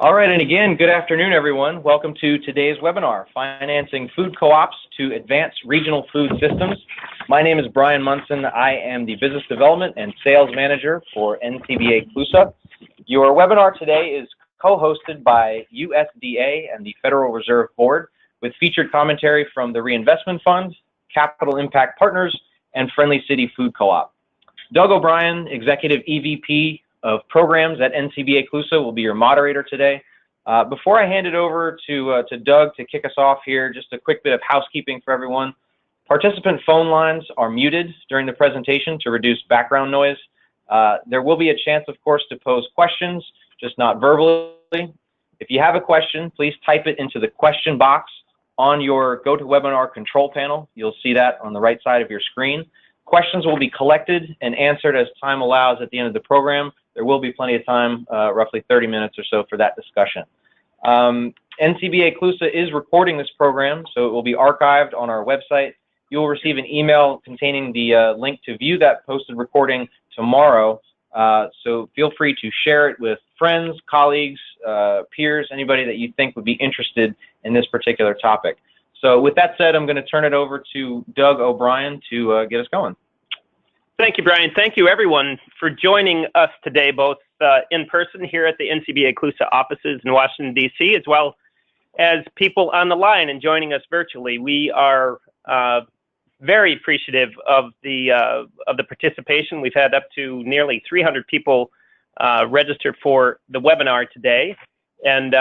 All right, and again, good afternoon, everyone. Welcome to today's webinar, Financing Food Co-ops to Advance Regional Food Systems. My name is Brian Munson. I am the Business Development and Sales Manager for NCBA CLUSA. Your webinar today is co-hosted by USDA and the Federal Reserve Board with featured commentary from the Reinvestment Fund, Capital Impact Partners, and Friendly City Food Co-op. Doug O'Brien, Executive EVP of Programs at NCBA CLUSA, will be your moderator today. Before I hand it over to Doug to kick us off here, just a quick bit of housekeeping for everyone. Participant phone lines are muted during the presentation to reduce background noise. There will be a chance, of course, to pose questions, just not verbally. If you have a question, please type it into the question box on your GoToWebinar control panel. You'll see that on the right side of your screen. Questions will be collected and answered as time allows at the end of the program. There will be plenty of time, roughly 30 minutes or so, for that discussion. NCBA CLUSA is recording this program, so it will be archived on our website. You will receive an email containing the link to view that posted recording tomorrow. So feel free to share it with friends, colleagues, peers, anybody that you think would be interested in this particular topic. So with that said, I'm going to turn it over to Doug O'Brien to get us going. Thank you, Brian. Thank you, everyone, for joining us today, both in person here at the NCBA CLUSA offices in Washington, D.C., as well as people on the line and joining us virtually. We are very appreciative of the participation. We've had up to nearly 300 people register for the webinar today, and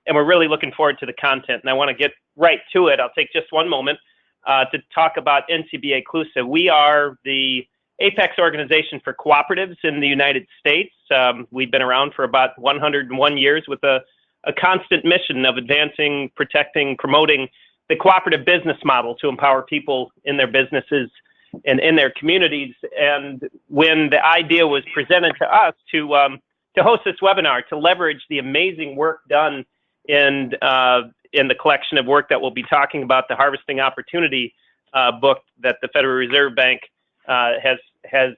we're really looking forward to the content. And I want to get right to it. I'll take just one moment to talk about NCBA CLUSA. We are the apex organization for cooperatives in the United States. We've been around for about 101 years with a constant mission of advancing, protecting, promoting the cooperative business model to empower people in their businesses and in their communities. And when the idea was presented to us to host this webinar, to leverage the amazing work done in the collection of work that we'll be talking about, the Harvesting Opportunity book that the Federal Reserve Bank has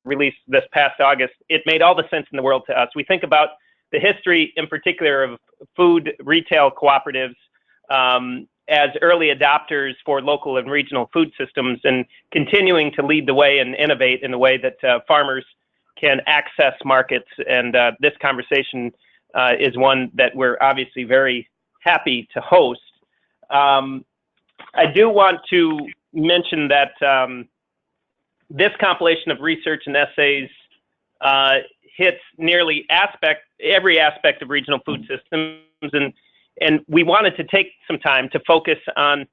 released this past August, it made all the sense in the world to us. We think about the history in particular of food retail cooperatives as early adopters for local and regional food systems, and continuing to lead the way and innovate in the way that farmers can access markets. And this conversation is one that we're obviously very happy to host. I do want to mention that this compilation of research and essays hits nearly every aspect of regional food systems, and we wanted to take some time to focus on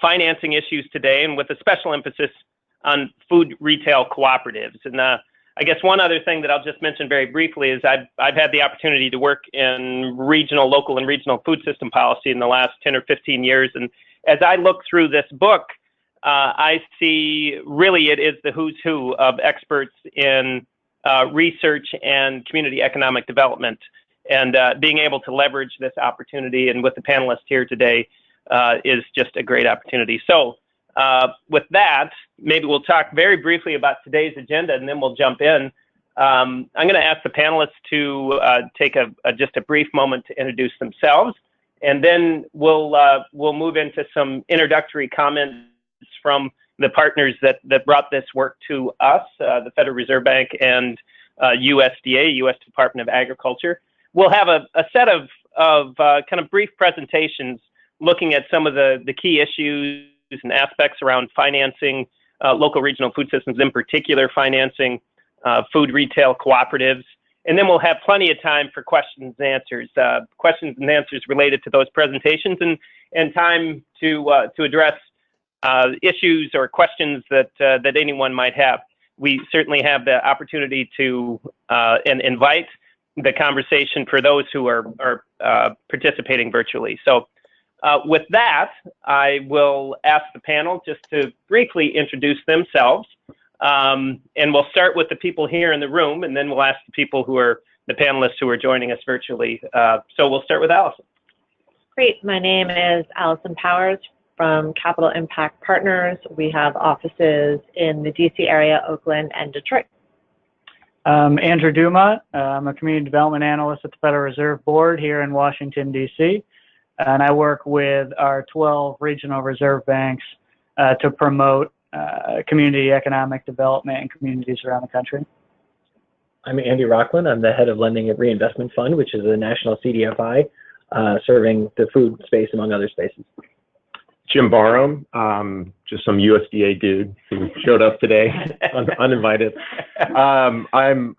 financing issues today, and with a special emphasis on food retail cooperatives. And I guess one other thing that I'll just mention very briefly is I've had the opportunity to work in local and regional food system policy in the last 10 or 15 years, and as I look through this book, I see really it is the who's who of experts in research and community economic development, and being able to leverage this opportunity and with the panelists here today is just a great opportunity. So with that, maybe we'll talk very briefly about today's agenda, and then we'll jump in. I'm going to ask the panelists to take just a brief moment to introduce themselves, and then we'll move into some introductory comments from the partners that brought this work to us, the Federal Reserve Bank and USDA, U.S. Department of Agriculture. We'll have a set of kind of brief presentations looking at some of the key issues and aspects around financing local regional food systems, in particular financing food retail cooperatives. And then we'll have plenty of time for questions and answers related to those presentations, and time to address issues or questions that anyone might have. We certainly have the opportunity to invite the conversation for those who are participating virtually. So with that, I will ask the panel just to briefly introduce themselves, and we'll start with the people here in the room, and then we'll ask the people the panelists who are joining us virtually. So we'll start with Alison. Great. My name is Alison Powers from Capital Impact Partners. We have offices in the DC area, Oakland, and Detroit. Andrew Dumont. I'm a community development analyst at the Federal Reserve Board here in Washington, D.C., and I work with our 12 regional reserve banks to promote community economic development in communities around the country. I'm Andy Rachlin. I'm the head of lending at Reinvestment Fund, which is a national CDFI serving the food space, among other spaces. Jim Barham, just some USDA dude who showed up today uninvited. I'm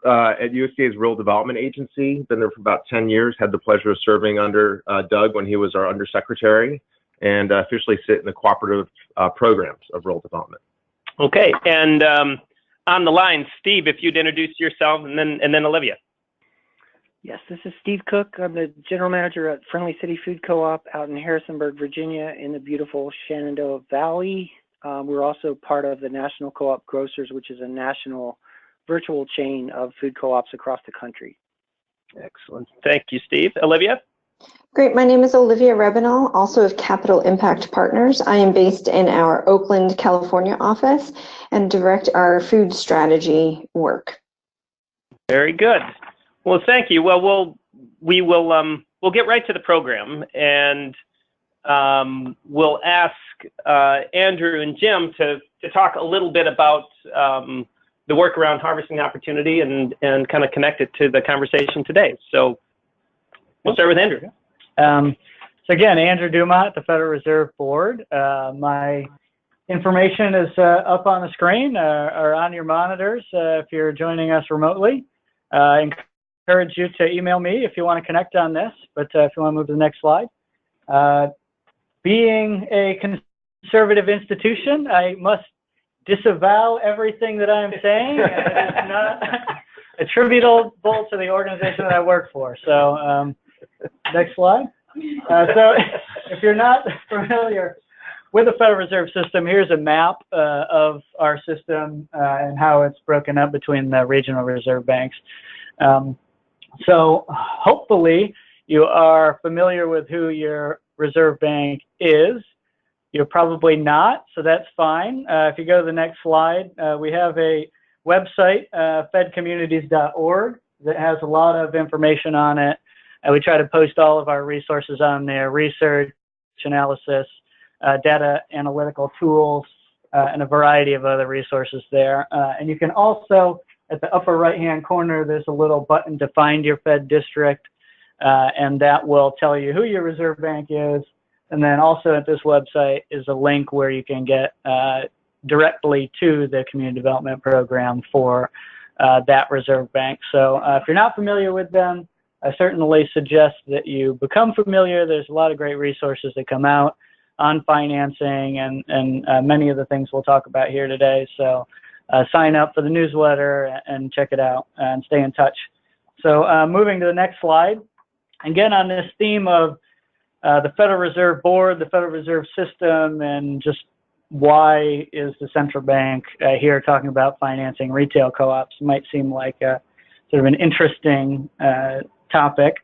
at USDA's Rural Development Agency, been there for about 10 years, had the pleasure of serving under Doug when he was our undersecretary, and officially sit in the Cooperative Programs of Rural Development. Okay, and on the line, Steve, if you'd introduce yourself, and then Olivia. Yes, this is Steve Cooke. I'm the general manager at Friendly City Food Co-op out in Harrisonburg, Virginia, in the beautiful Shenandoah Valley. We're also part of the National Co-op Grocers, which is a national virtual chain of food co-ops across the country. Excellent. Thank you, Steve. Olivia? Great. My name is Olivia Rebenal, also of Capital Impact Partners. I am based in our Oakland, California office and direct our food strategy work. Very good. Well, thank you. Well, we'll get right to the program, and we'll ask Andrew and Jim to talk a little bit about the work around harvesting opportunity and kind of connect it to the conversation today. So we'll start with Andrew. So again, Andrew Dumont, the Federal Reserve Board. My information is up on the screen or on your monitors if you're joining us remotely. Encourage you to email me if you want to connect on this, but if you want to move to the next slide. Being a conservative institution, I must disavow everything that I'm saying. It's not attributable to the organization that I work for. So next slide. So if you're not familiar with the Federal Reserve System, here's a map of our system and how it's broken up between the regional reserve banks. So hopefully you are familiar with who your reserve bank is. You're probably not, so that's fine. If you go to the next slide, we have a website, fedcommunities.org, that has a lot of information on it. We try to post all of our resources on there, research, analysis, data analytical tools, and a variety of other resources there. And you can also, at the upper right-hand corner, there's a little button to find your Fed district, and that will tell you who your reserve bank is. And then also at this website is a link where you can get directly to the community development program for that reserve bank. So if you're not familiar with them, I certainly suggest that you become familiar. There's a lot of great resources that come out on financing and many of the things we'll talk about here today. So sign up for the newsletter and check it out and stay in touch. So moving to the next slide. Again, on this theme of the Federal Reserve Board, the Federal Reserve System, and just why is the central bank here talking about financing retail co-ops, might seem like a sort of an interesting topic.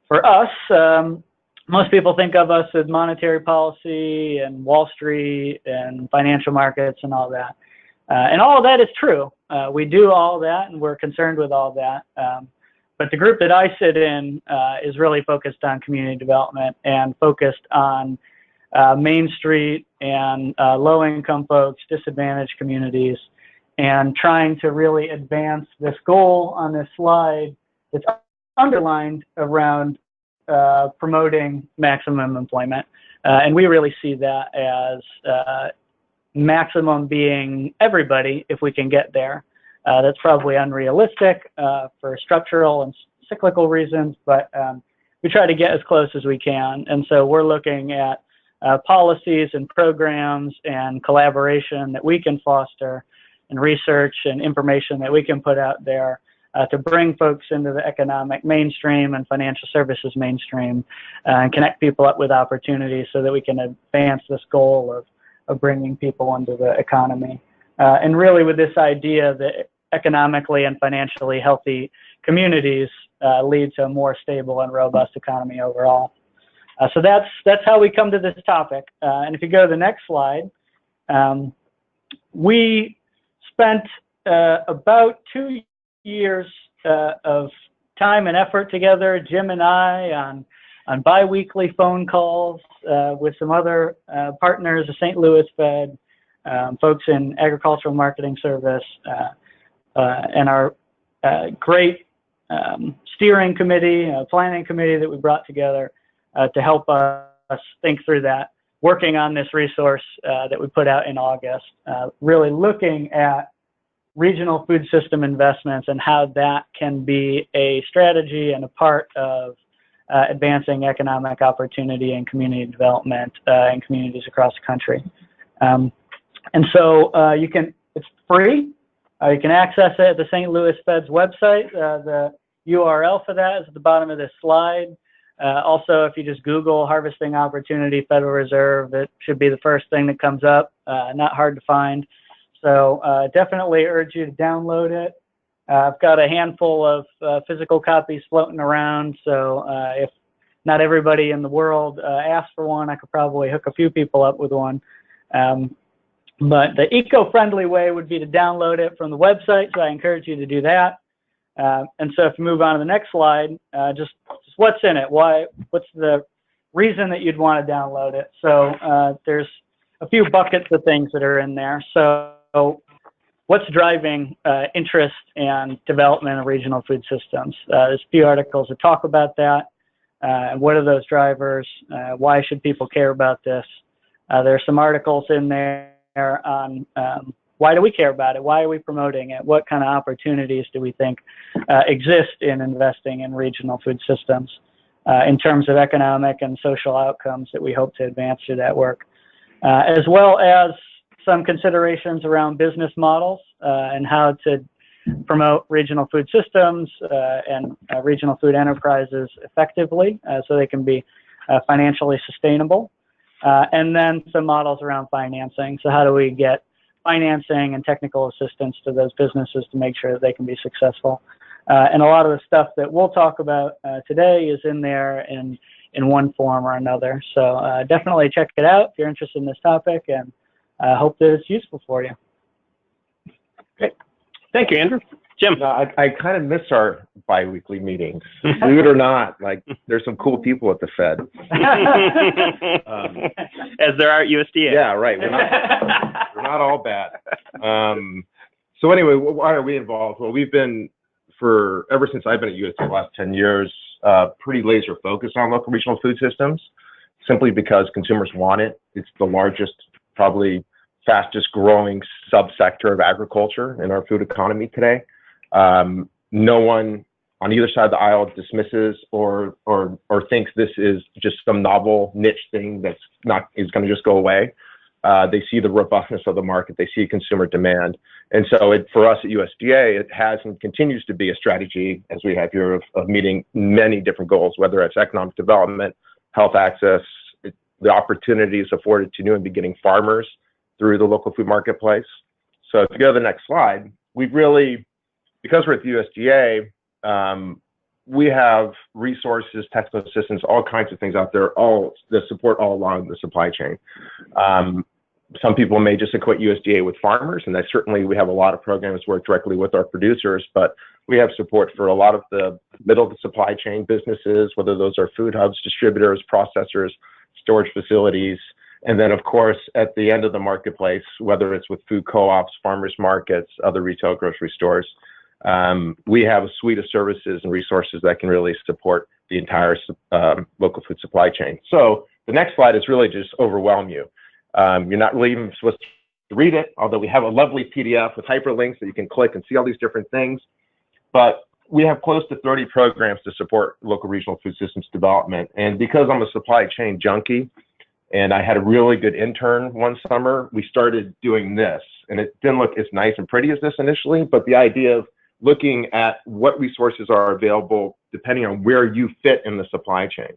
For us, most people think of us as monetary policy and Wall Street and financial markets and all that. And all of that is true. We do all that, and we're concerned with all that. But the group that I sit in is really focused on community development and focused on Main Street and low-income folks, disadvantaged communities, and trying to really advance this goal on this slide that's underlined around promoting maximum employment. And we really see that as maximum being everybody if we can get there. That's probably unrealistic for structural and cyclical reasons, but we try to get as close as we can. And so we're looking at policies and programs and collaboration that we can foster and research and information that we can put out there to bring folks into the economic mainstream and financial services mainstream and connect people up with opportunities so that we can advance this goal of bringing people into the economy. And really with this idea that economically and financially healthy communities lead to a more stable and robust economy overall. So that's how we come to this topic. And if you go to the next slide, we spent about 2 years of time and effort together, Jim and I, on bi-weekly phone calls with some other partners, the St. Louis Fed, folks in agricultural marketing service, and our great steering committee, planning committee that we brought together to help us think through that, working on this resource that we put out in August, really looking at regional food system investments and how that can be a strategy and a part of advancing economic opportunity and community development in communities across the country. And so it's free. You can access it at the St. Louis Fed's website. The URL for that is at the bottom of this slide. Also, if you just Google Harvesting Opportunity Federal Reserve, it should be the first thing that comes up. Not hard to find. So definitely urge you to download it. I've got a handful of physical copies floating around, so if not everybody in the world asks for one, I could probably hook a few people up with one. But the eco-friendly way would be to download it from the website, so I encourage you to do that. And so if you move on to the next slide, just what's in it? What's the reason that you'd want to download it? So there's a few buckets of things that are in there. So what's driving interest and development of regional food systems? There's a few articles that talk about that. What are those drivers? Why should people care about this? There are some articles in there on why do we care about it? Why are we promoting it? What kind of opportunities do we think exist in investing in regional food systems in terms of economic and social outcomes that we hope to advance through that work? As well as some considerations around business models and how to promote regional food systems and regional food enterprises effectively so they can be financially sustainable. And then some models around financing. So how do we get financing and technical assistance to those businesses to make sure that they can be successful? And a lot of the stuff that we'll talk about today is in there in one form or another. So definitely check it out if you're interested in this topic, and I hope that it's useful for you. Great. Thank you, Andrew. Jim. No, I kind of miss our bi-weekly meetings. Believe it or not, like there's some cool people at the Fed. As there are at USDA. Yeah, right. We're not all bad. So anyway, why are we involved? Well, we've been ever since I've been at USDA the last 10 years, pretty laser focused on local regional food systems, simply because consumers want it. It's the largest, probably fastest growing subsector of agriculture in our food economy today. No one on either side of the aisle dismisses or thinks this is just some novel niche thing is going to just go away. They see the robustness of the market. They see consumer demand. And so for us at USDA, it has and continues to be a strategy, as we have here, of meeting many different goals, whether it's economic development, health access, the opportunities afforded to new and beginning farmers through the local food marketplace. So if you go to the next slide, we've really, because we're at the USDA, we have resources, technical assistance, all kinds of things out there, all that support all along the supply chain. Some people may just equate USDA with farmers, and certainly we have a lot of programs work directly with our producers, but we have support for a lot of the middle of the supply chain businesses, whether those are food hubs, distributors, processors, storage facilities, and then of course at the end of the marketplace, whether it's with food co-ops, farmers markets, other retail grocery stores, we have a suite of services and resources that can really support the entire local food supply chain. So the next slide is really just overwhelm you. You're not really even supposed to read it, although we have a lovely PDF with hyperlinks that you can click and see all these different things. But we have close to 30 programs to support local regional food systems development. And because I'm a supply chain junkie, and I had a really good intern one summer, we started doing this. And it didn't look as nice and pretty as this initially, but the idea of looking at what resources are available depending on where you fit in the supply chain.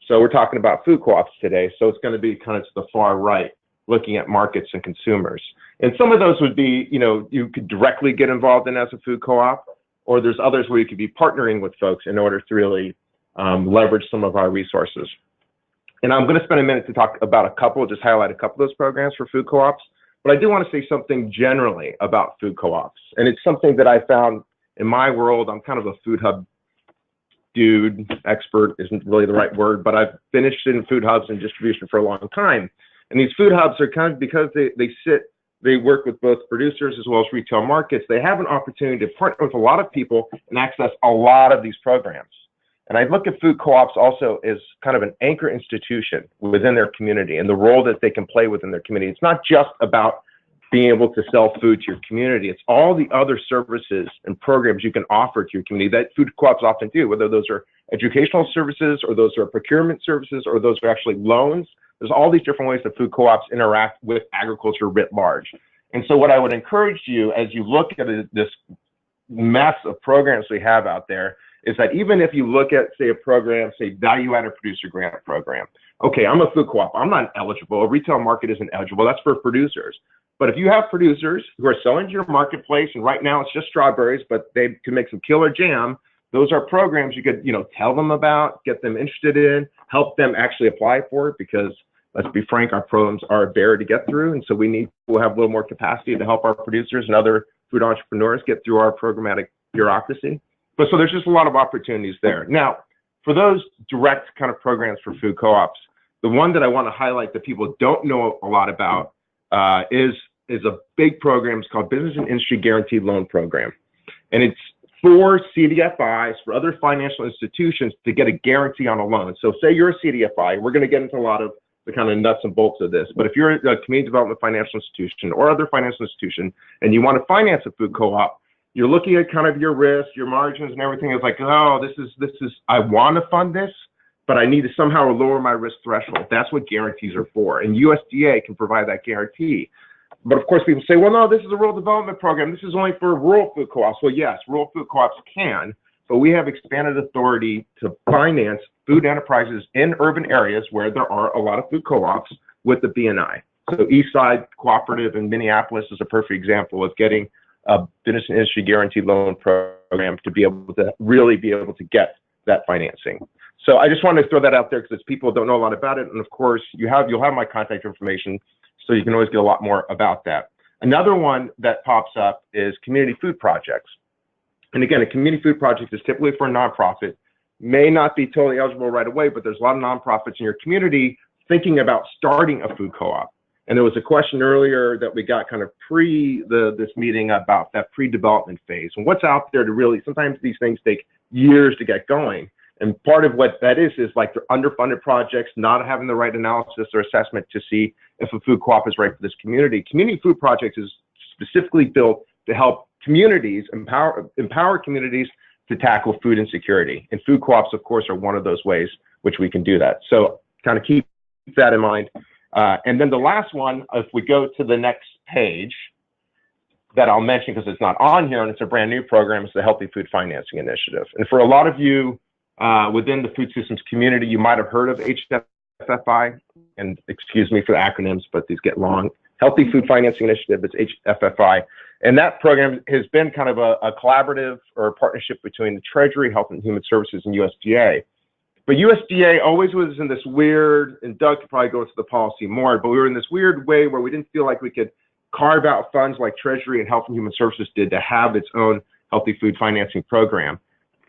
So we're talking about food co-ops today, so it's going to be kind of to the far right, looking at markets and consumers. And some of those would be, you could directly get involved in as a food co-op, or there's others where you could be partnering with folks in order to really leverage some of our resources. And I'm going to spend a minute to talk about just highlight a couple of those programs for food co-ops. But I do want to say something generally about food co-ops. And it's something that I found in my world, I'm kind of a food hub dude. Expert isn't really the right word, but I've been interested in food hubs and distribution for a long time. And these food hubs are kind of, because they work with both producers as well as retail markets, they have an opportunity to partner with a lot of people and access a lot of these programs. And I look at food co-ops also as kind of an anchor institution within their community and the role that they can play within their community. It's not just about being able to sell food to your community. It's all the other services and programs you can offer to your community that food co-ops often do, whether those are educational services or those are procurement services or those are actually loans. There's all these different ways that food co-ops interact with agriculture writ large. And so what I would encourage you as you look at this mess of programs we have out there is that even if you look at, say, a program, say, value-added producer grant program. Okay, I'm a food co-op. I'm not eligible. A retail market isn't eligible. That's for producers. But if you have producers who are selling to your marketplace, and right now it's just strawberries, but they can make some killer jam, those are programs you could, tell them about, get them interested in, help them actually apply for it, because let's be frank, our programs are a bear to get through. And so we'll have a little more capacity to help our producers and other food entrepreneurs get through our programmatic bureaucracy. But so there's just a lot of opportunities there. Now, for those direct kind of programs for food co-ops, the one that I want to highlight that people don't know a lot about is a big program. It's called Business and Industry Guaranteed Loan Program. And it's for CDFIs, for other financial institutions, to get a guarantee on a loan. So say you're a CDFI, we're going to get into a lot of the kind of nuts and bolts of this, but if you're a community development financial institution or other financial institution and you want to finance a food co-op, you're looking at kind of your risk, your margins and everything. It's like, oh, this is, I want to fund this, but I need to somehow lower my risk threshold. That's what guarantees are for. And USDA can provide that guarantee. But of course, people say, well, no, this is a rural development program. This is only for rural food co-ops. Well, yes, rural food co-ops can, but we have expanded authority to finance food enterprises in urban areas where there are a lot of food co-ops with the BNI. So Eastside Cooperative in Minneapolis is a perfect example of getting a business and industry guaranteed loan program to be able to really be able to get that financing. So I just wanted to throw that out there because people don't know a lot about it. And of course, you'll have my contact information, so you can always get a lot more about that. Another one that pops up is community food projects. And again, a community food project is typically for a nonprofit, may not be totally eligible right away, but there's a lot of nonprofits in your community thinking about starting a food co-op. And there was a question earlier that we got kind of this meeting about that pre-development phase and what's out there to really, sometimes these things take years to get going. And part of what that is like they're underfunded projects, not having the right analysis or assessment to see if a food co-op is right for this community. Community food projects is specifically built to help communities, empower communities to tackle food insecurity. And food co-ops, of course, are one of those ways which we can do that. So kind of keep that in mind. And then the last one, if we go to the next page, that I'll mention because it's not on here and it's a brand new program, is the Healthy Food Financing Initiative. And for a lot of you within the food systems community, you might have heard of HFFI, and excuse me for the acronyms, but these get long. Healthy Food Financing Initiative is HFFI. And that program has been kind of a collaborative or a partnership between the Treasury, Health and Human Services, and USDA. But USDA always was in this weird, and Doug could probably go into the policy more, but we were in this weird way where we didn't feel like we could carve out funds like Treasury and Health and Human Services did to have its own healthy food financing program.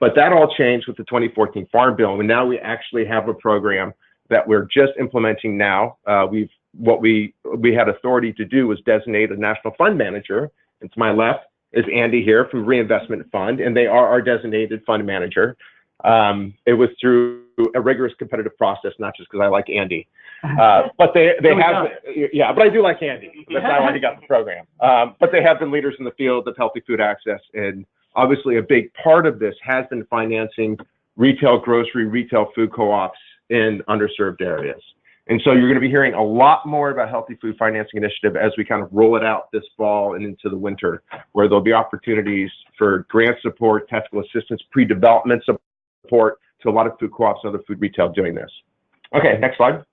But that all changed with the 2014 Farm Bill, and now we actually have a program that we're just implementing now. What we had authority to do was designate a national fund manager. And to my left is Andy here from Reinvestment Fund, and they are our designated fund manager. It was through a rigorous competitive process, not just because I like Andy, but they have, yeah, but I do like Andy. That's why he got the program. But they have been leaders in the field of healthy food access, and obviously a big part of this has been financing retail grocery, retail food co-ops in underserved areas. And so you're going to be hearing a lot more about Healthy Food Financing Initiative as we kind of roll it out this fall and into the winter, where there'll be opportunities for grant support, technical assistance, pre-development support to a lot of food co-ops and other food retail doing this. Okay, next slide.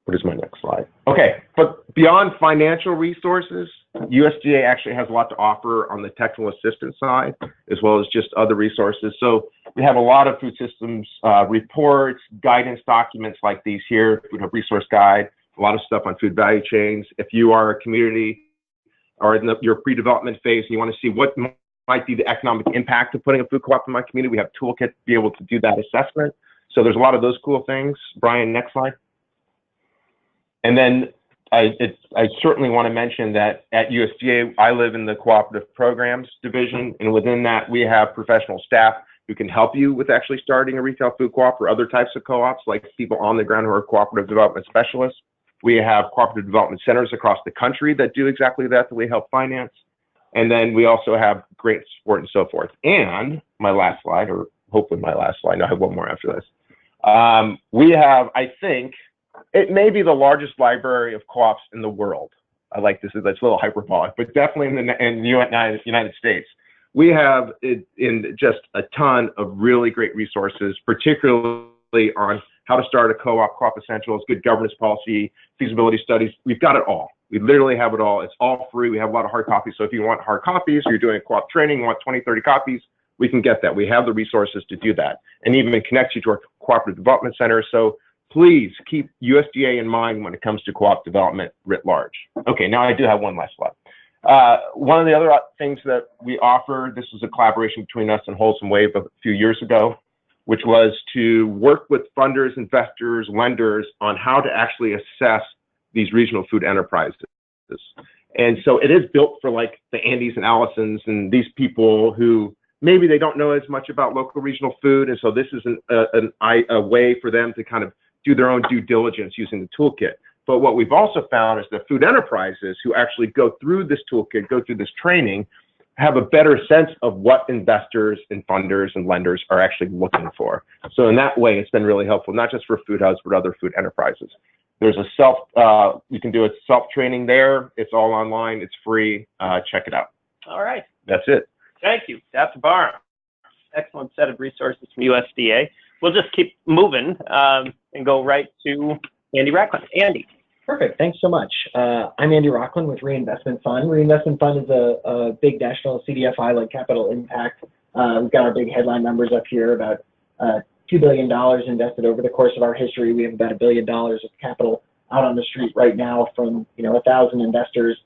What is my next slide? Okay, but beyond financial resources, USDA actually has a lot to offer on the technical assistance side, as well as just other resources. So we have a lot of food systems reports, guidance documents like these here, Food Hub Resource Guide, a lot of stuff on food value chains. If you are a community or in your pre-development phase and you want to see what might be the economic impact of putting a food co-op in my community, we have Toolkit to be able to do that assessment. So there's a lot of those cool things. Brian, next slide. And then I certainly want to mention that at USDA, I live in the Cooperative Programs division, and within that, we have professional staff who can help you with actually starting a retail food co-op or other types of co-ops, like people on the ground who are cooperative development specialists. We have cooperative development centers across the country that do exactly that we help finance. And then we also have great support and so forth. And my last slide, or hopefully my last slide, I have one more after this. We have, I think, it may be the largest library of co-ops in the world. I like this, that's a little hyperbolic, but definitely in the United States. We have in just a ton of really great resources, particularly on how to start a co-op, co-op essentials, good governance policy, feasibility studies. We've got it all. We literally have it all. It's all free. We have a lot of hard copies. So if you want hard copies, or you're doing co-op training, you want 20, 30 copies, we can get that. We have the resources to do that, and even connect you to our cooperative development center. So please keep USDA in mind when it comes to co-op development writ large. Okay, now I do have one last slide. One of the other things that we offer, this was a collaboration between us and Wholesome Wave a few years ago, which was to work with funders, investors, lenders on how to actually assess these regional food enterprises. And so it is built for like the Andes and Alisons and these people who maybe they don't know as much about local regional food. And so this is a way for them to kind of do their own due diligence using the toolkit. But what we've also found is that food enterprises who actually go through this toolkit, go through this training, have a better sense of what investors and funders and lenders are actually looking for. So in that way, it's been really helpful, not just for food hubs, but other food enterprises. There's a you can do a self-training there. It's all online. It's free. Check it out. All right. That's it. Thank you. That's Barham. Excellent set of resources from USDA. We'll just keep moving and go right to Andy Rachlin. Andy. Perfect. Thanks so much. I'm Andy Rachlin with Reinvestment Fun. Reinvestment Fun is a big national CDFI like Capital Impact. We've got our big headline numbers up here, about $2 billion invested over the course of our history. We have about $1 billion of capital out on the street right now from 1,000 investors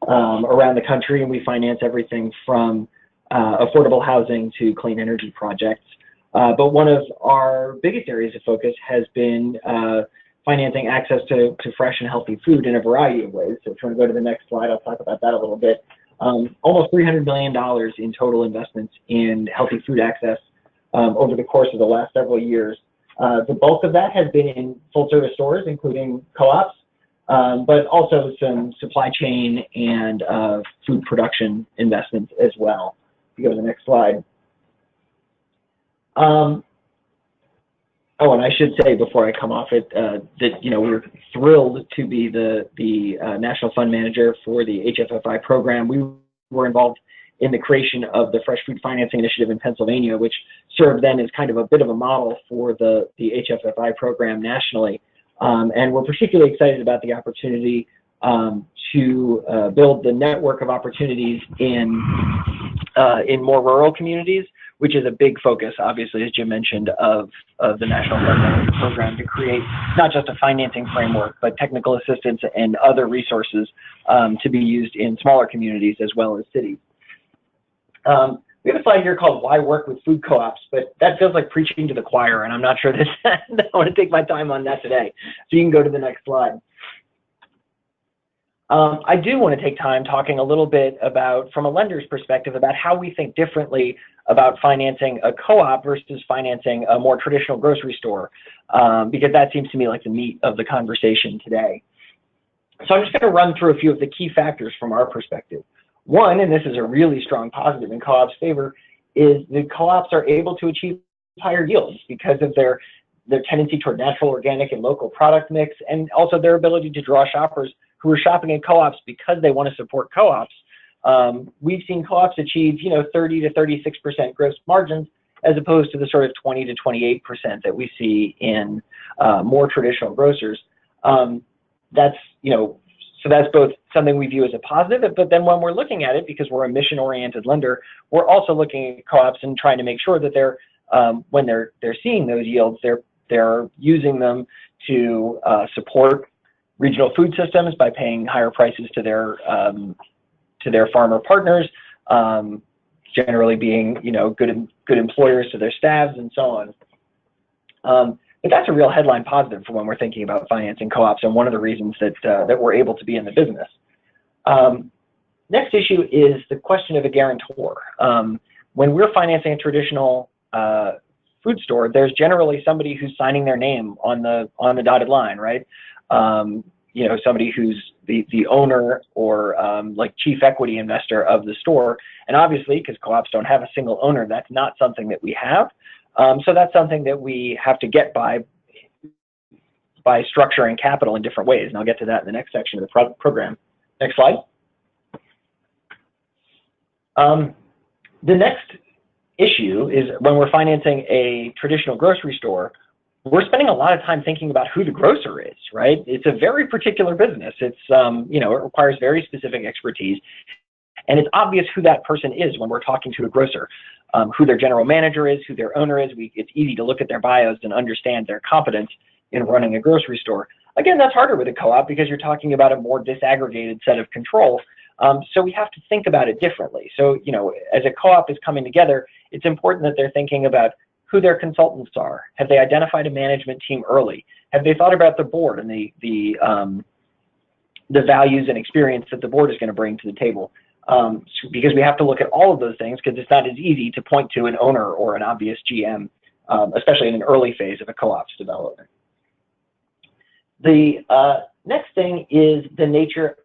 around the country, and we finance everything from affordable housing to clean energy projects. But one of our biggest areas of focus has been financing access to fresh and healthy food in a variety of ways. So if you want to go to the next slide, I'll talk about that a little bit. Almost $300 million in total investments in healthy food access over the course of the last several years. The bulk of that has been in full-service stores, including co-ops, but also some supply chain and food production investments as well. If you go to the next slide. Oh, and I should say before I come off it that we're thrilled to be the national fund manager for the HFFI program. We were involved in the creation of the Fresh Food Financing Initiative in Pennsylvania, which served then as kind of a bit of a model for the HFFI program nationally. And we're particularly excited about the opportunity to build the network of opportunities in more rural communities, which is a big focus, obviously, as Jim mentioned, of the National Fund Manager Program, to create not just a financing framework, but technical assistance and other resources to be used in smaller communities as well as cities. We have a slide here called Why Work with Food Co-ops, but that feels like preaching to the choir, and I'm not sure I want to take my time on that today. So you can go to the next slide. I do want to take time talking a little bit about, from a lender's perspective, about how we think differently about financing a co-op versus financing a more traditional grocery store, because that seems to me like the meat of the conversation today. So I'm just going to run through a few of the key factors from our perspective. One, and this is a really strong positive in co-op's favor, is the co-ops are able to achieve higher yields because of their tendency toward natural, organic, and local product mix, and also their ability to draw shoppers who are shopping in co-ops because they want to support co-ops. We've seen co-ops achieve, 30 to 36% gross margins, as opposed to the sort of 20 to 28% that we see in more traditional grocers. So that's both something we view as a positive, but then when we're looking at it, because we're a mission-oriented lender, we're also looking at co-ops and trying to make sure that they're, when they're seeing those yields, they're using them to support regional food systems by paying higher prices to to their farmer partners, generally being, good employers to their staffs and so on. But that's a real headline positive for when we're thinking about financing co-ops, and one of the reasons that that we're able to be in the business. Next issue is the question of a guarantor. When we're financing a traditional food store, there's generally somebody who's signing their name on the dotted line, right? Somebody who's the owner or like chief equity investor of the store. And obviously, because co-ops don't have a single owner, that's not something that we have. So that's something that we have to get by structuring capital in different ways. And I'll get to that in the next section of the program. Next slide. The next issue is when we're financing a traditional grocery store, we're spending a lot of time thinking about who the grocer is, right? It's a very particular business. It's, it requires very specific expertise. And it's obvious who that person is when we're talking to a grocer, who their general manager is, who their owner is. It's easy to look at their bios and understand their competence in running a grocery store. Again, that's harder with a co-op because you're talking about a more disaggregated set of controls. So we have to think about it differently. So, as a co-op is coming together, it's important that they're thinking about who their consultants are. Have they identified a management team early? Have they thought about the board and the values and experience that the board is going to bring to the table? Because we have to look at all of those things, because it's not as easy to point to an owner or an obvious GM, especially in an early phase of a co-op's development. The next thing is the nature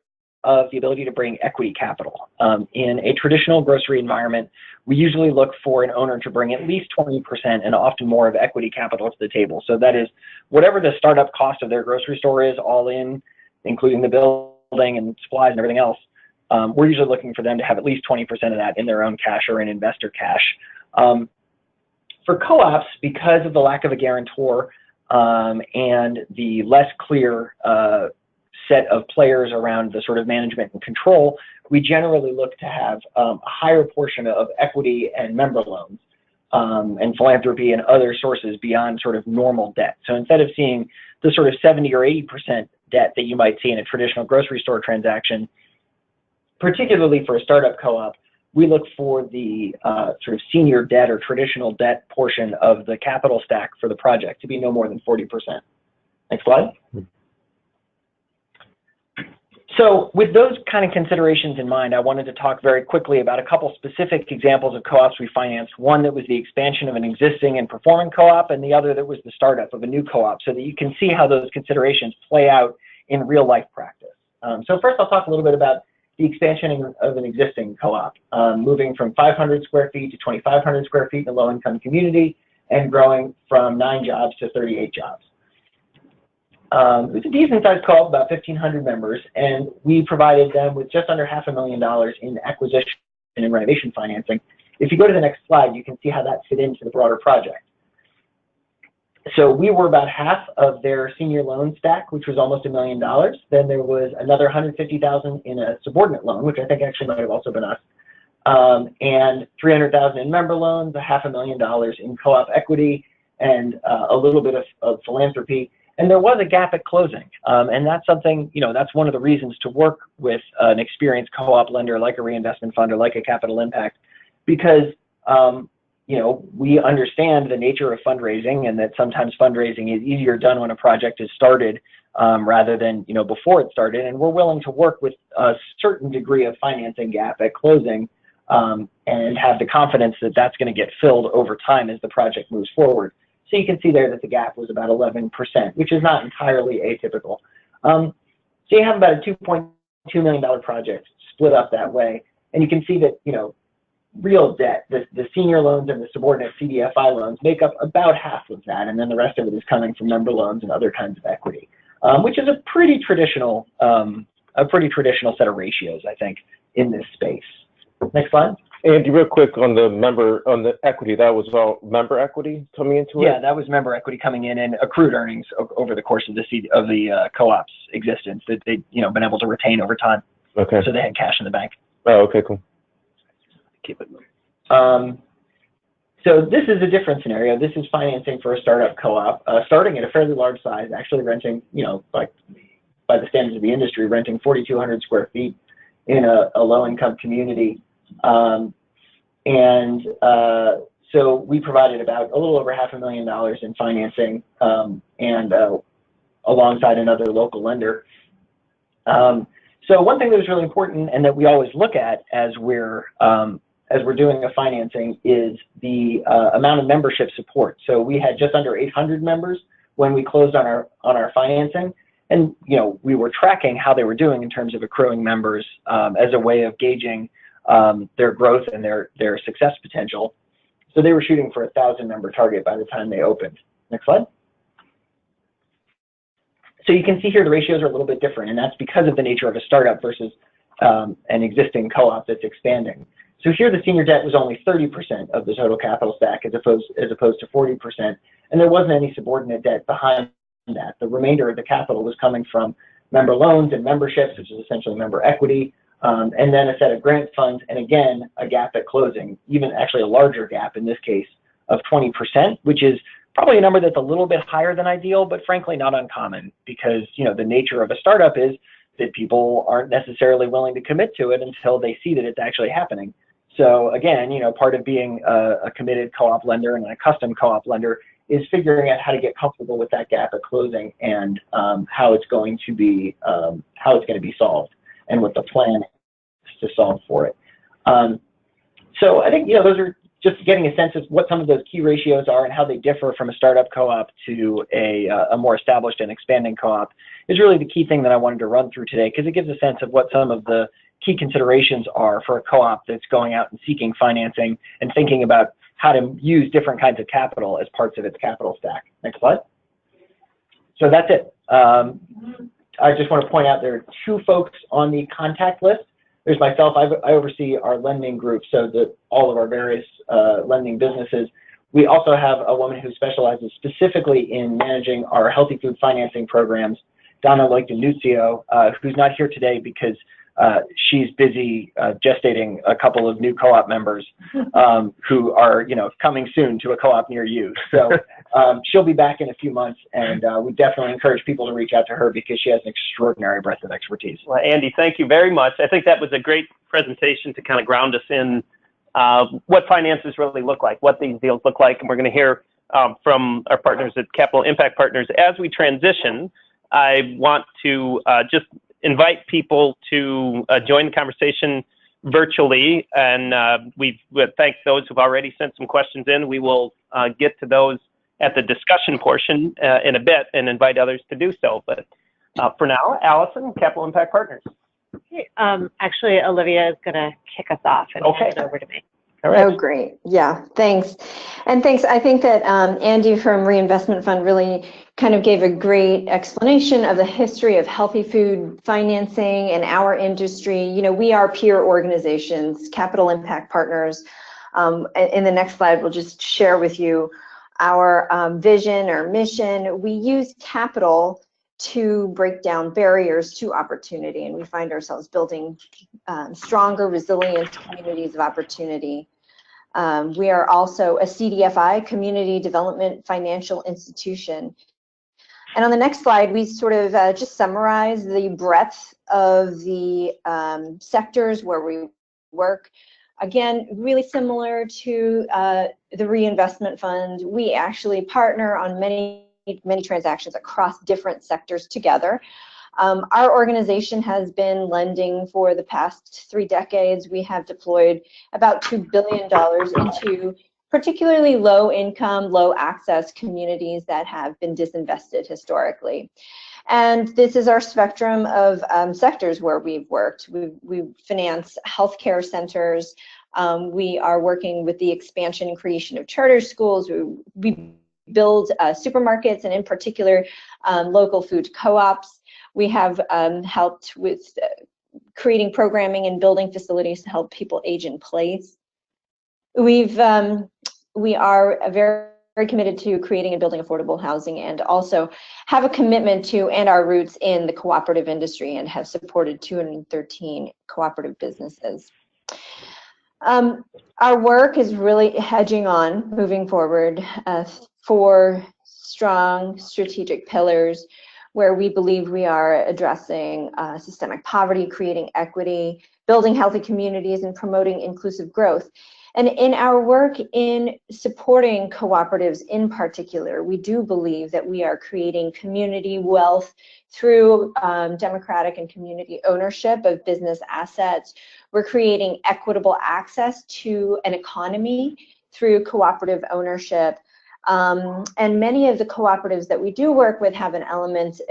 of the ability to bring equity capital. In a traditional grocery environment, we usually look for an owner to bring at least 20% and often more of equity capital to the table. So that is whatever the startup cost of their grocery store is, all in, including the building and supplies and everything else. We're usually looking for them to have at least 20% of that in their own cash or in investor cash. For co-ops, because of the lack of a guarantor and the less clear set of players around the sort of management and control, we generally look to have a higher portion of equity and member loans and philanthropy and other sources beyond sort of normal debt. So instead of seeing the sort of 70 or 80% debt that you might see in a traditional grocery store transaction, particularly for a startup co-op, we look for the sort of senior debt or traditional debt portion of the capital stack for the project to be no more than 40%. Next slide. So with those kind of considerations in mind, I wanted to talk very quickly about a couple specific examples of co-ops we financed. One that was the expansion of an existing and performing co-op, and the other that was the startup of a new co-op, so that you can see how those considerations play out in real life practice. So first I'll talk a little bit about the expansion of an existing co-op, moving from 500 square feet to 2,500 square feet in a low-income community and growing from 9 jobs to 38 jobs. It was a decent-sized co-op, about 1,500 members, and we provided them with just under $500,000 in acquisition and renovation financing. If you go to the next slide, you can see how that fit into the broader project. So we were about half of their senior loan stack, which was almost $1 million. Then there was another $150,000 in a subordinate loan, which I think actually might have also been us, and $300,000 in member loans, $500,000 in co-op equity, and a little bit of philanthropy. And there was a gap at closing, and that's something, that's one of the reasons to work with an experienced co-op lender like a reinvestment fund or like a capital impact, because we understand the nature of fundraising, and that sometimes fundraising is easier done when a project is started rather than before it started, and we're willing to work with a certain degree of financing gap at closing and have the confidence that that's going to get filled over time as the project moves forward. So you can see there that the gap was about 11%, which is not entirely atypical. So you have about a $2.2 million project split up that way, and you can see that real debt, the senior loans and the subordinate CDFI loans make up about half of that, and then the rest of it is coming from member loans and other kinds of equity, which is a pretty traditional set of ratios, I think, in this space. Next slide. Andy, real quick on the equity, that was all member equity coming into it? Yeah, that was member equity coming in and accrued earnings over the course of the co-op's existence that they'd been able to retain over time. Okay. So they had cash in the bank. Oh, okay, cool. Keep it moving. So this is a different scenario. This is financing for a startup co-op, starting at a fairly large size, actually renting, like by the standards of the industry, renting 4,200 square feet in a low-income community. So we provided about a little over $500,000 in financing and alongside another local lender. So one thing that was really important and that we always look at as we're doing a financing is the amount of membership support. So we had just under 800 members when we closed on our financing, and we were tracking how they were doing in terms of accruing members as a way of gauging their growth and their success potential. So they were shooting for a 1,000-member target by the time they opened. Next slide. So you can see here the ratios are a little bit different, and that's because of the nature of a startup versus an existing co-op that's expanding. So here the senior debt was only 30% of the total capital stack as opposed to 40%, and there wasn't any subordinate debt behind that. The remainder of the capital was coming from member loans and memberships, which is essentially member equity, and then a set of grant funds, and again, a gap at closing, even actually a larger gap in this case of 20%, which is probably a number that's a little bit higher than ideal, but frankly not uncommon because the nature of a startup is that people aren't necessarily willing to commit to it until they see that it's actually happening. So again, part of being a committed co-op lender and a custom co-op lender is figuring out how to get comfortable with that gap at closing and how it's going to be solved and what the plan is to solve for it. So I think those are just getting a sense of what some of those key ratios are and how they differ from a startup co-op to a more established and expanding co-op is really the key thing that I wanted to run through today, because it gives a sense of what some of the key considerations are for a co-op that's going out and seeking financing and thinking about how to use different kinds of capital as parts of its capital stack. Next slide. So that's it. I just want to point out there are 2 folks on the contact list. There's myself. I oversee our lending group, so that all of our various lending businesses. We also have a woman who specializes specifically in managing our healthy food financing programs, Donna Loic-Denunzio, who's not here today because she's busy gestating a couple of new co-op members who are, coming soon to a co-op near you. So she'll be back in a few months, and we definitely encourage people to reach out to her because she has an extraordinary breadth of expertise. Well, Andy, thank you very much. I think that was a great presentation to kind of ground us in what finances really look like, what these deals look like, and we're going to hear from our partners at Capital Impact Partners. As we transition, I want to just invite people to join the conversation virtually, and we thank those who've already sent some questions in. We will get to those at the discussion portion in a bit and invite others to do so. But for now, Alison, Capital Impact Partners. Actually, Olivia is going to kick us off and hand it over to me. All right. Oh, great. Yeah, thanks. And thanks. I think that Andy from Reinvestment Fund really kind of gave a great explanation of the history of healthy food financing in our industry. We are peer organizations, Capital Impact Partners. In the next slide, we'll just share with you our vision or mission. We use capital to break down barriers to opportunity, and we find ourselves building stronger, resilient communities of opportunity. We are also a CDFI, Community Development Financial Institution. And on the next slide, we sort of just summarize the breadth of the sectors where we work. Again, really similar to the Reinvestment Fund, we actually partner on many transactions across different sectors together. Our organization has been lending for the past 3 decades. We have deployed about $2 billion into particularly low income, low access communities that have been disinvested historically. And this is our spectrum of sectors where we've worked. We finance healthcare centers. We are working with the expansion and creation of charter schools. We build supermarkets, and in particular, local food co-ops. We have helped with creating programming and building facilities to help people age in place. We are very committed to creating and building affordable housing, and also have a commitment to and our roots in the cooperative industry, and have supported 213 cooperative businesses. Our work is really hedging on moving forward 4 strong strategic pillars where we believe we are addressing systemic poverty, creating equity, building healthy communities and promoting inclusive growth. And in our work in supporting cooperatives in particular, we do believe that we are creating community wealth through democratic and community ownership of business assets. We're creating equitable access to an economy through cooperative ownership. And many of the cooperatives that we do work with have an element,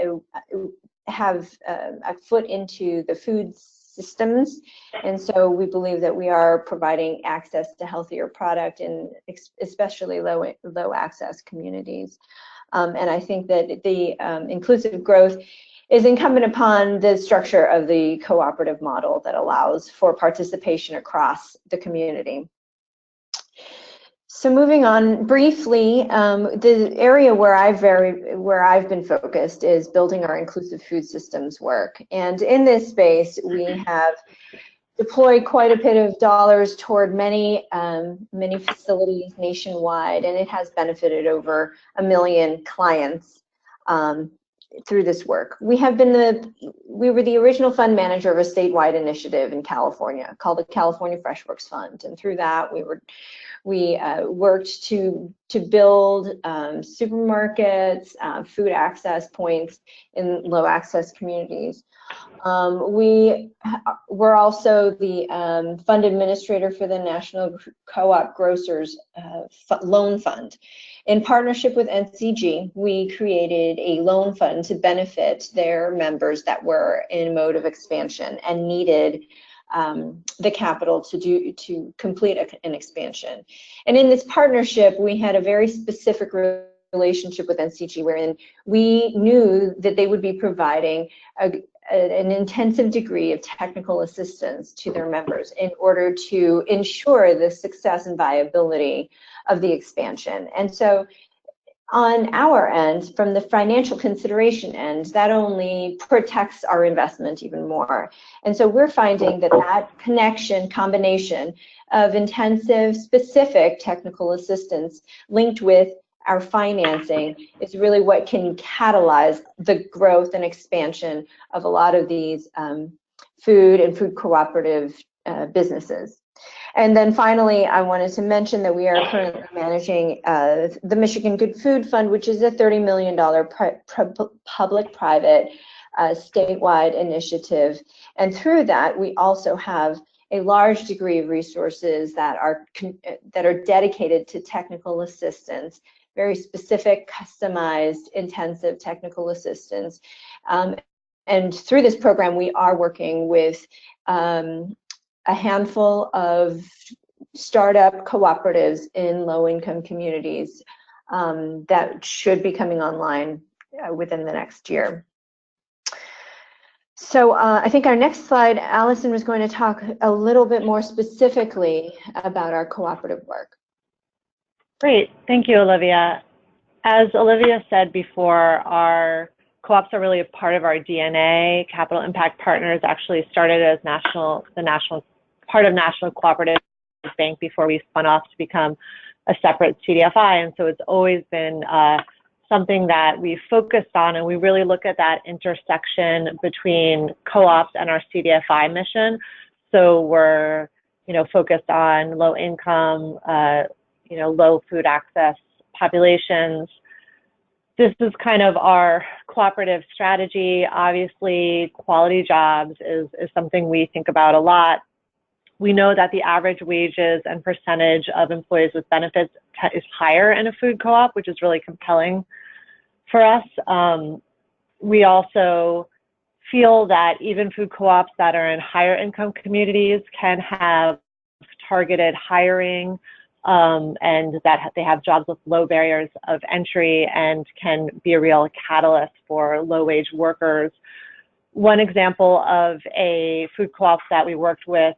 have a foot into the food systems. And so we believe that we are providing access to healthier product in especially low access communities. And I think that the inclusive growth is incumbent upon the structure of the cooperative model that allows for participation across the community. So moving on briefly, the area where I've been focused is building our inclusive food systems work. And in this space, we have deployed quite a bit of dollars toward many facilities nationwide, and it has benefited over 1 million clients through this work. We were the original fund manager of a statewide initiative in California called the California Freshworks Fund, and through that we worked to build supermarkets, food access points in low access communities. We were also the fund administrator for the National Co-op Grocers Loan Fund. In partnership with NCG, we created a loan fund to benefit their members that were in mode of expansion and needed the capital to complete an expansion. And in this partnership, we had a very specific relationship with NCG, wherein we knew that they would be providing an intensive degree of technical assistance to their members in order to ensure the success and viability of the expansion. And so on our end, from the financial consideration end, that only protects our investment even more. And so we're finding that that combination of intensive, specific technical assistance linked with our financing is really what can catalyze the growth and expansion of a lot of these food and food cooperative businesses. And then finally, I wanted to mention that we are currently managing the Michigan Good Food Fund, which is a $30 million public-private statewide initiative. And through that, we also have a large degree of resources that are dedicated to technical assistance, very specific, customized, intensive technical assistance. And through this program, we are working with a handful of startup cooperatives in low-income communities that should be coming online within the next year. So I think our next slide, Alison was going to talk a little bit more specifically about our cooperative work. Great, thank you, Olivia. As Olivia said before, our co-ops are really a part of our DNA. Capital Impact Partners actually started as part of National Cooperative Bank before we spun off to become a separate CDFI, and so it's always been something that we focused on, and we really look at that intersection between co-ops and our CDFI mission. So we're, focused on low income, low food access populations. This is kind of our cooperative strategy. Obviously, quality jobs is something we think about a lot. We know that the average wages and percentage of employees with benefits is higher in a food co-op, which is really compelling for us. We also feel that even food co-ops that are in higher income communities can have targeted hiring and that they have jobs with low barriers of entry and can be a real catalyst for low-wage workers. One example of a food co-op that we worked with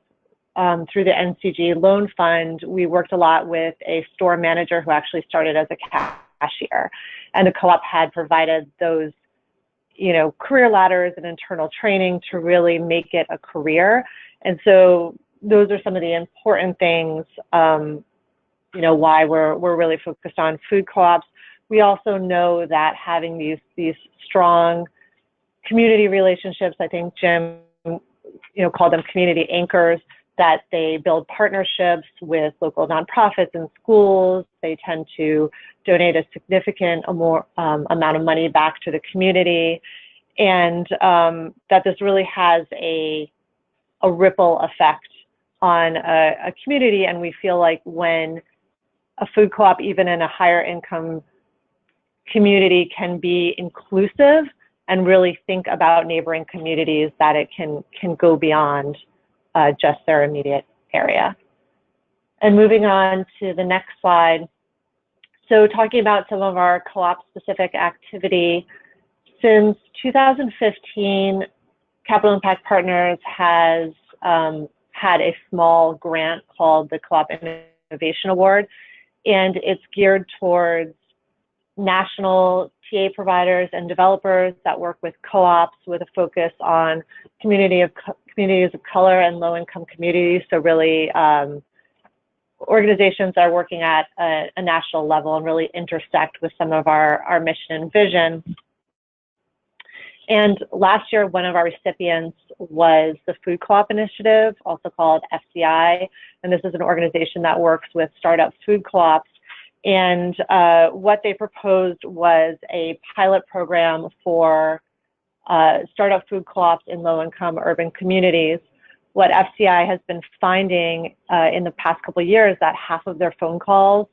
through the NCG Loan Fund, we worked a lot with a store manager who actually started as a cashier. And the co-op had provided those, career ladders and internal training to really make it a career. And so those are some of the important things, why we're really focused on food co-ops. We also know that having these strong community relationships, I think Jim, call them community anchors, that they build partnerships with local nonprofits and schools. They tend to donate a significant amount of money back to the community, and that this really has a ripple effect on a community. And we feel like when a food co-op, even in a higher income community, can be inclusive and really think about neighboring communities, that it can go beyond just their immediate area. And moving on to the next slide. So talking about some of our co-op specific activity, since 2015, Capital Impact Partners has had a small grant called the Co-op Innovation Award, and it's geared towards national TA providers and developers that work with co-ops with a focus on communities of color and low-income communities. So really organizations that are working at a national level and really intersect with some of our mission and vision. And last year, one of our recipients was the Food Co-op Initiative, also called FCI. And this is an organization that works with startup food co-ops. And what they proposed was a pilot program for startup food co-ops in low-income urban communities. What FCI has been finding in the past couple of years, that half of their phone calls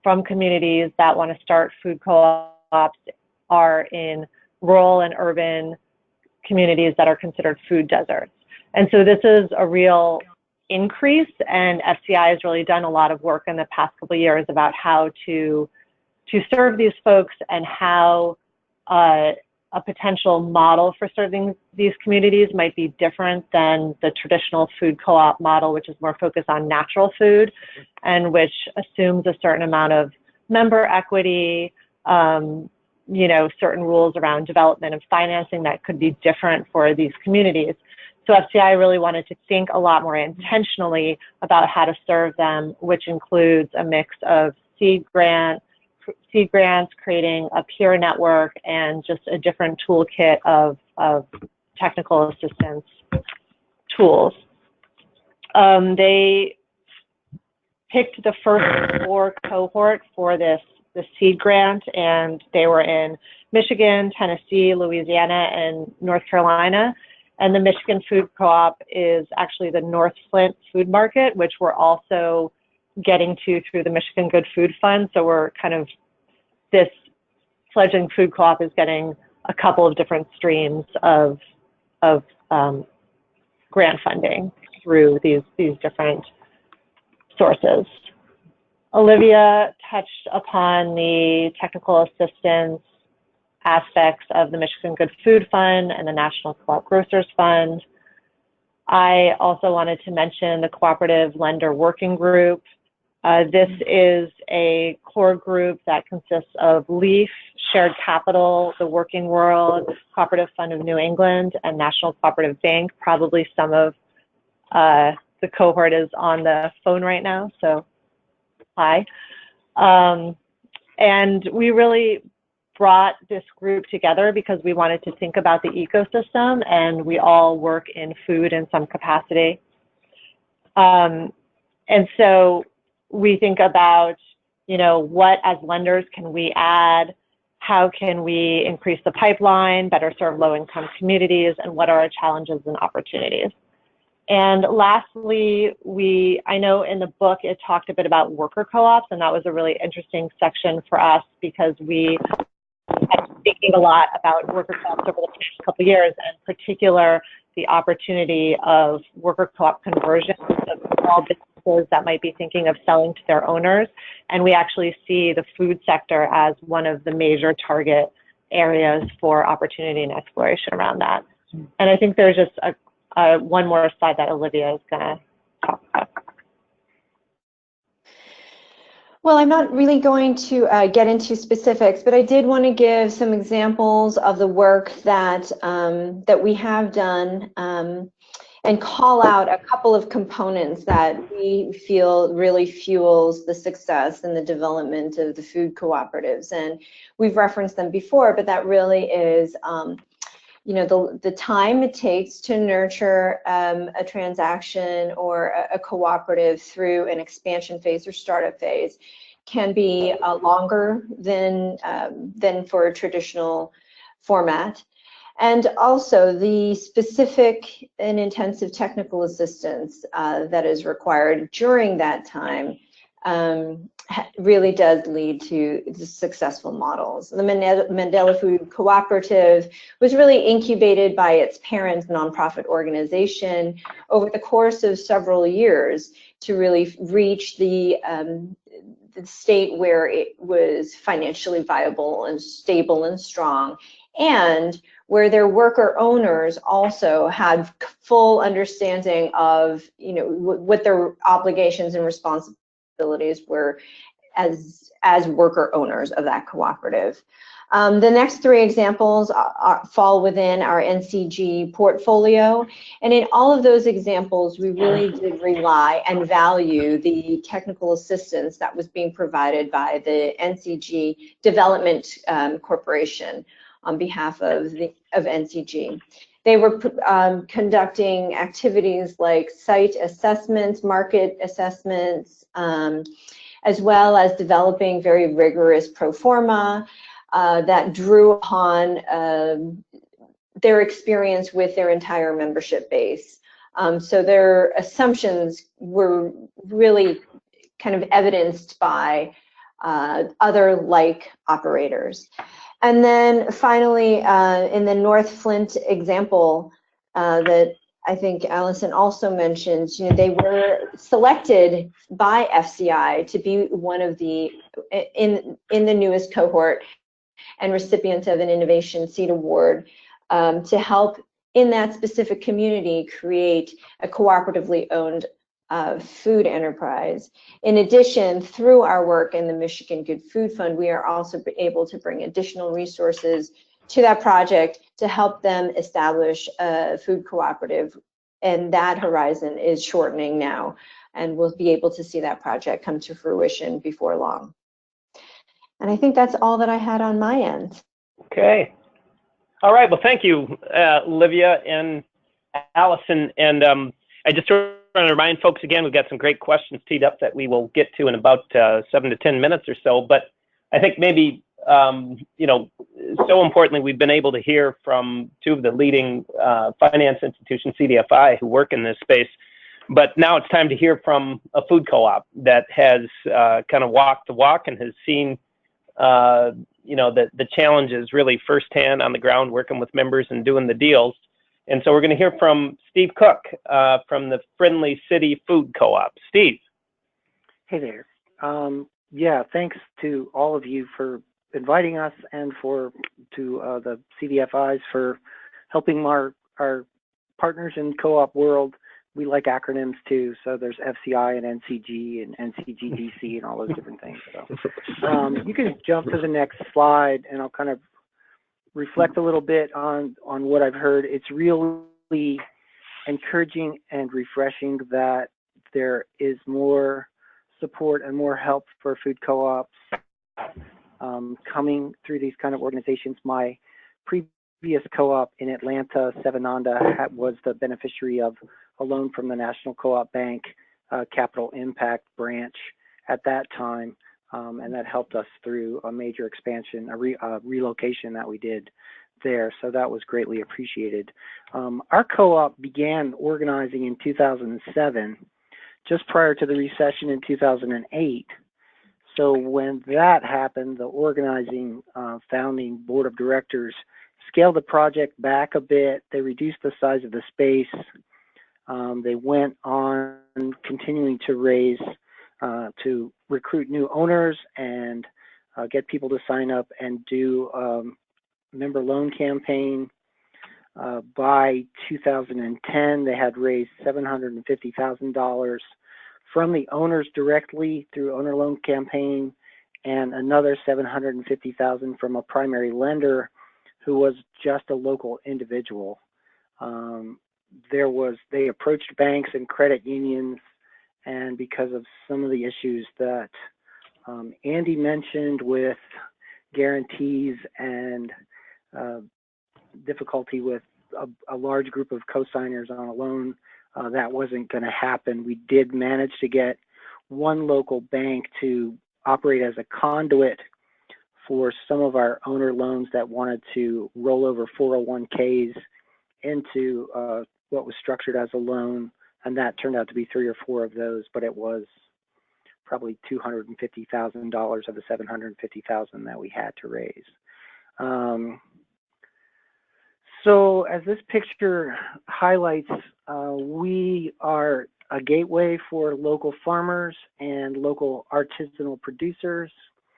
from communities that want to start food co-ops are in rural and urban communities that are considered food deserts. And so this is a real increase, and FCI has really done a lot of work in the past couple of years about how to serve these folks, and how a potential model for serving these communities might be different than the traditional food co-op model, which is more focused on natural food and which assumes a certain amount of member equity, certain rules around development and financing that could be different for these communities. So FCI really wanted to think a lot more intentionally about how to serve them, which includes a mix of seed grants, creating a peer network, and just a different toolkit of technical assistance tools. They picked the first 4 cohort for this seed grant, and they were in Michigan, Tennessee, Louisiana, and North Carolina. And the Michigan Food Co-op is actually the North Flint Food Market, which we're also getting to through the Michigan Good Food Fund. So we're kind of, this fledgling food co-op is getting a couple of different streams of grant funding through these different sources. Olivia touched upon the technical assistance aspects of the Michigan Good Food Fund and the National Co-op Grocers Fund. I also wanted to mention the Cooperative Lender Working Group. This is a core group that consists of LEAF, Shared Capital, the Working World, Cooperative Fund of New England, and National Cooperative Bank. Probably some of the cohort is on the phone right now, so hi. And we really brought this group together because we wanted to think about the ecosystem, and we all work in food in some capacity. And so we think about, what as lenders can we add? How can we increase the pipeline, better serve low-income communities, and what are our challenges and opportunities? And lastly, I know in the book it talked a bit about worker co-ops, and that was a really interesting section for us because we have been thinking a lot about worker co-ops over the past couple of years, and in particular, the opportunity of worker co-op conversions of small businesses that might be thinking of selling to their owners. And we actually see the food sector as one of the major target areas for opportunity and exploration around that. And I think there's just one more slide that Olivia is going to talk about. Well, I'm not really going to get into specifics, but I did want to give some examples of the work that that we have done and call out a couple of components that we feel really fuels the success and the development of the food cooperatives. And we've referenced them before, but that really is the time it takes to nurture a transaction or a cooperative through an expansion phase or startup phase can be longer than for a traditional format. And also the specific and intensive technical assistance that is required during that time really does lead to the successful models. The Mandela Food Cooperative was really incubated by its parent nonprofit organization over the course of several years to really reach the state where it was financially viable and stable and strong, and where their worker owners also had full understanding of what their obligations and responsibilities were as worker owners of that cooperative. The next three examples fall within our NCG portfolio, and in all of those examples we really did rely and value the technical assistance that was being provided by the NCG Development Corporation on behalf of NCG. They were conducting activities like site assessments, market assessments, as well as developing very rigorous pro forma that drew upon their experience with their entire membership base. So their assumptions were really kind of evidenced by other like operators. And then finally, in the North Flint example that I think Alison also mentioned, they were selected by FCI to be one of the, in the newest cohort and recipient of an Innovation Seed Award to help in that specific community create a cooperatively owned food enterprise. In addition, through our work in the Michigan Good Food Fund, we are also able to bring additional resources to that project to help them establish a food cooperative, and that horizon is shortening now, and we'll be able to see that project come to fruition before long. And I think that's all that I had on my end. Okay. All right. Well, thank you, Olivia and Alison. And I just want to remind folks again, we've got some great questions teed up that we will get to in about 7 to 10 minutes or so. But I think maybe, so importantly, we've been able to hear from two of the leading finance institutions, CDFI, who work in this space. But now it's time to hear from a food co-op that has kind of walked the walk and has seen the challenges really firsthand on the ground, working with members and doing the deals. And so we're going to hear from Steve Cooke from the Friendly City Food Co-op. Steve. Hey there. Yeah, thanks to all of you for inviting us and to the CDFIs for helping our partners in co-op world. We like acronyms too, so there's FCI and NCG and NCGDC and all those different things. So you can jump to the next slide, and I'll kind of reflect a little bit on what I've heard. It's really encouraging and refreshing that there is more support and more help for food co-ops coming through these kind of organizations. My previous co-op in Atlanta, Sevenanda, was the beneficiary of a loan from the National Co-op Bank Capital Impact branch at that time, and that helped us through a major expansion, a relocation that we did there, so that was greatly appreciated. Our co-op began organizing in 2007, just prior to the recession in 2008. So when that happened, the organizing founding board of directors scaled the project back a bit. They reduced the size of the space. They went on continuing to raise, to recruit new owners and get people to sign up and do member loan campaign. By 2010, they had raised $750,000 from the owners directly through owner loan campaign, and another $750,000 from a primary lender who was just a local individual. They approached banks and credit unions, and because of some of the issues that Andy mentioned with guarantees and difficulty with a large group of co-signers on a loan. That wasn't going to happen. We did manage to get one local bank to operate as a conduit for some of our owner loans that wanted to roll over 401ks into what was structured as a loan, and that turned out to be 3 or 4 of those, but it was probably $250,000 of the $750,000 that we had to raise. So as this picture highlights, we are a gateway for local farmers and local artisanal producers.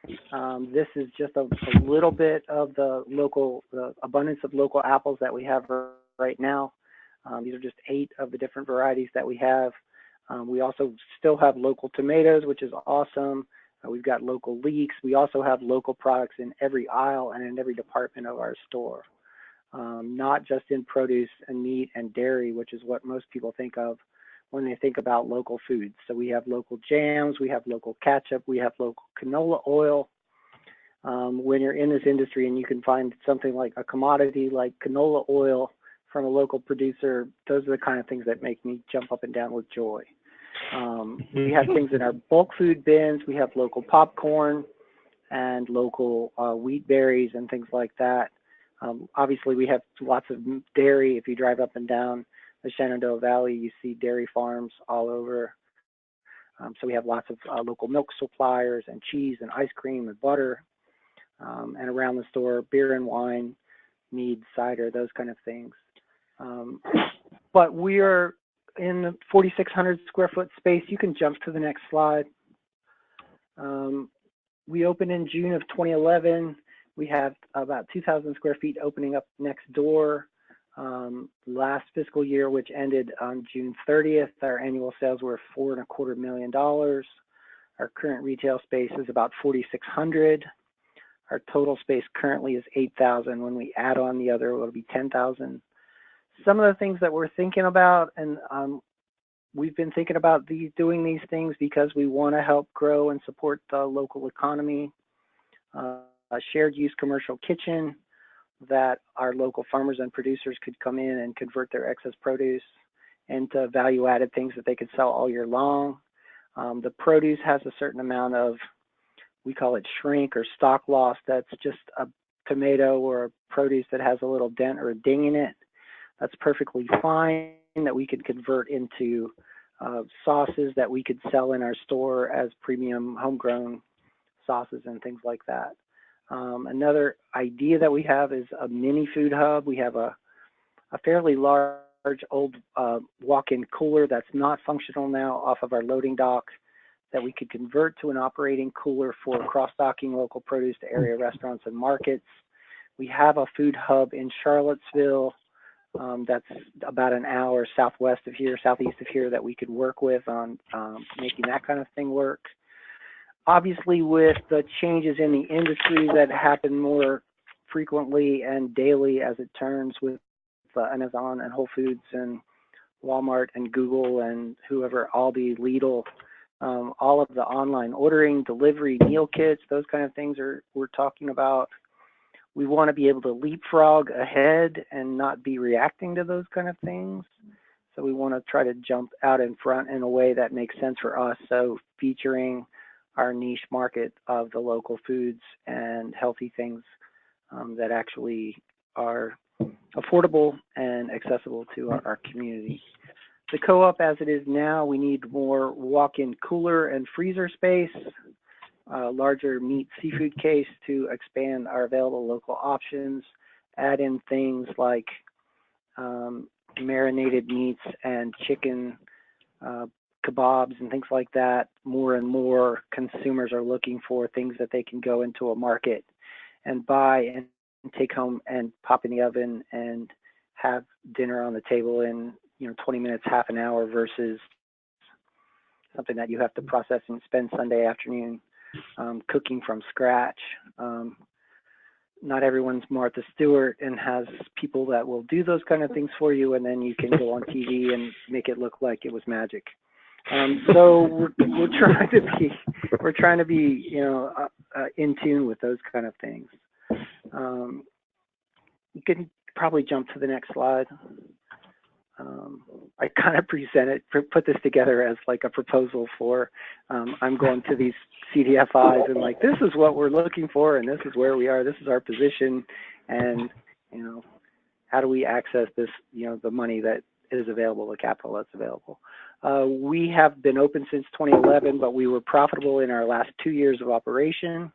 This is just a little bit of the abundance of local apples that we have right now. These are just 8 of the different varieties that we have. We also still have local tomatoes, which is awesome. We've got local leeks. We also have local products in every aisle and in every department of our store. Not just in produce and meat and dairy, which is what most people think of when they think about local foods. So we have local jams, we have local ketchup, we have local canola oil. When you're in this industry and you can find something like a commodity like canola oil from a local producer, those are the kind of things that make me jump up and down with joy. We have things in our bulk food bins. We have local popcorn and local wheat berries and things like that. Obviously, we have lots of dairy. If you drive up and down the Shenandoah Valley, you see dairy farms all over. So we have lots of local milk suppliers and cheese and ice cream and butter. And around the store, beer and wine, mead, cider, those kind of things. But we are in the 4,600 square foot space. You can jump to the next slide. We opened in June of 2011. We have about 2,000 square feet opening up next door. Last fiscal year, which ended on June 30th, our annual sales were $4.25 million. Our current retail space is about 4,600. Our total space currently is 8,000. When we add on the other, it'll be 10,000. Some of the things that we're thinking about, and we've been thinking about doing these things because we want to help grow and support the local economy. A shared use commercial kitchen that our local farmers and producers could come in and convert their excess produce into value-added things that they could sell all year long. The produce has a certain amount of, we call it shrink or stock loss. That's just a tomato or a produce that has a little dent or a ding in it. That's perfectly fine, that we could convert into sauces that we could sell in our store as premium homegrown sauces and things like that. Another idea that we have is a mini food hub. We have a fairly large old walk-in cooler that's not functional now off of our loading dock that we could convert to an operating cooler for cross-docking local produce to area restaurants and markets. We have a food hub in Charlottesville that's about an hour southwest of here, southeast of here, that we could work with on making that kind of thing work. Obviously, with the changes in the industry that happen more frequently and daily as it turns with Amazon and Whole Foods and Walmart and Google and whoever, Aldi, Lidl, all of the online ordering, delivery, meal kits, those kind of things we're talking about. We want to be able to leapfrog ahead and not be reacting to those kind of things. So we want to try to jump out in front in a way that makes sense for us. So featuring our niche market of the local foods and healthy things that actually are affordable and accessible to our community. The co-op as it is now, we need more walk-in cooler and freezer space, larger meat seafood case to expand our available local options, add in things like marinated meats and chicken kebabs and things like that. More and more consumers are looking for things that they can go into a market and buy and take home and pop in the oven and have dinner on the table in 20 minutes, half an hour, versus something that you have to process and spend Sunday afternoon cooking from scratch. Not everyone's Martha Stewart and has people that will do those kind of things for you, and then you can go on TV and make it look like it was magic. So we're trying to be in tune with those kind of things. You can probably jump to the next slide. I kind of put this together as like a proposal for, I'm going to these CDFIs and like, this is what we're looking for, and this is where we are, this is our position, and, you know, how do we access this, you know, the money that is available, the capital that's available. We have been open since 2011, but we were profitable in our last 2 years of operation.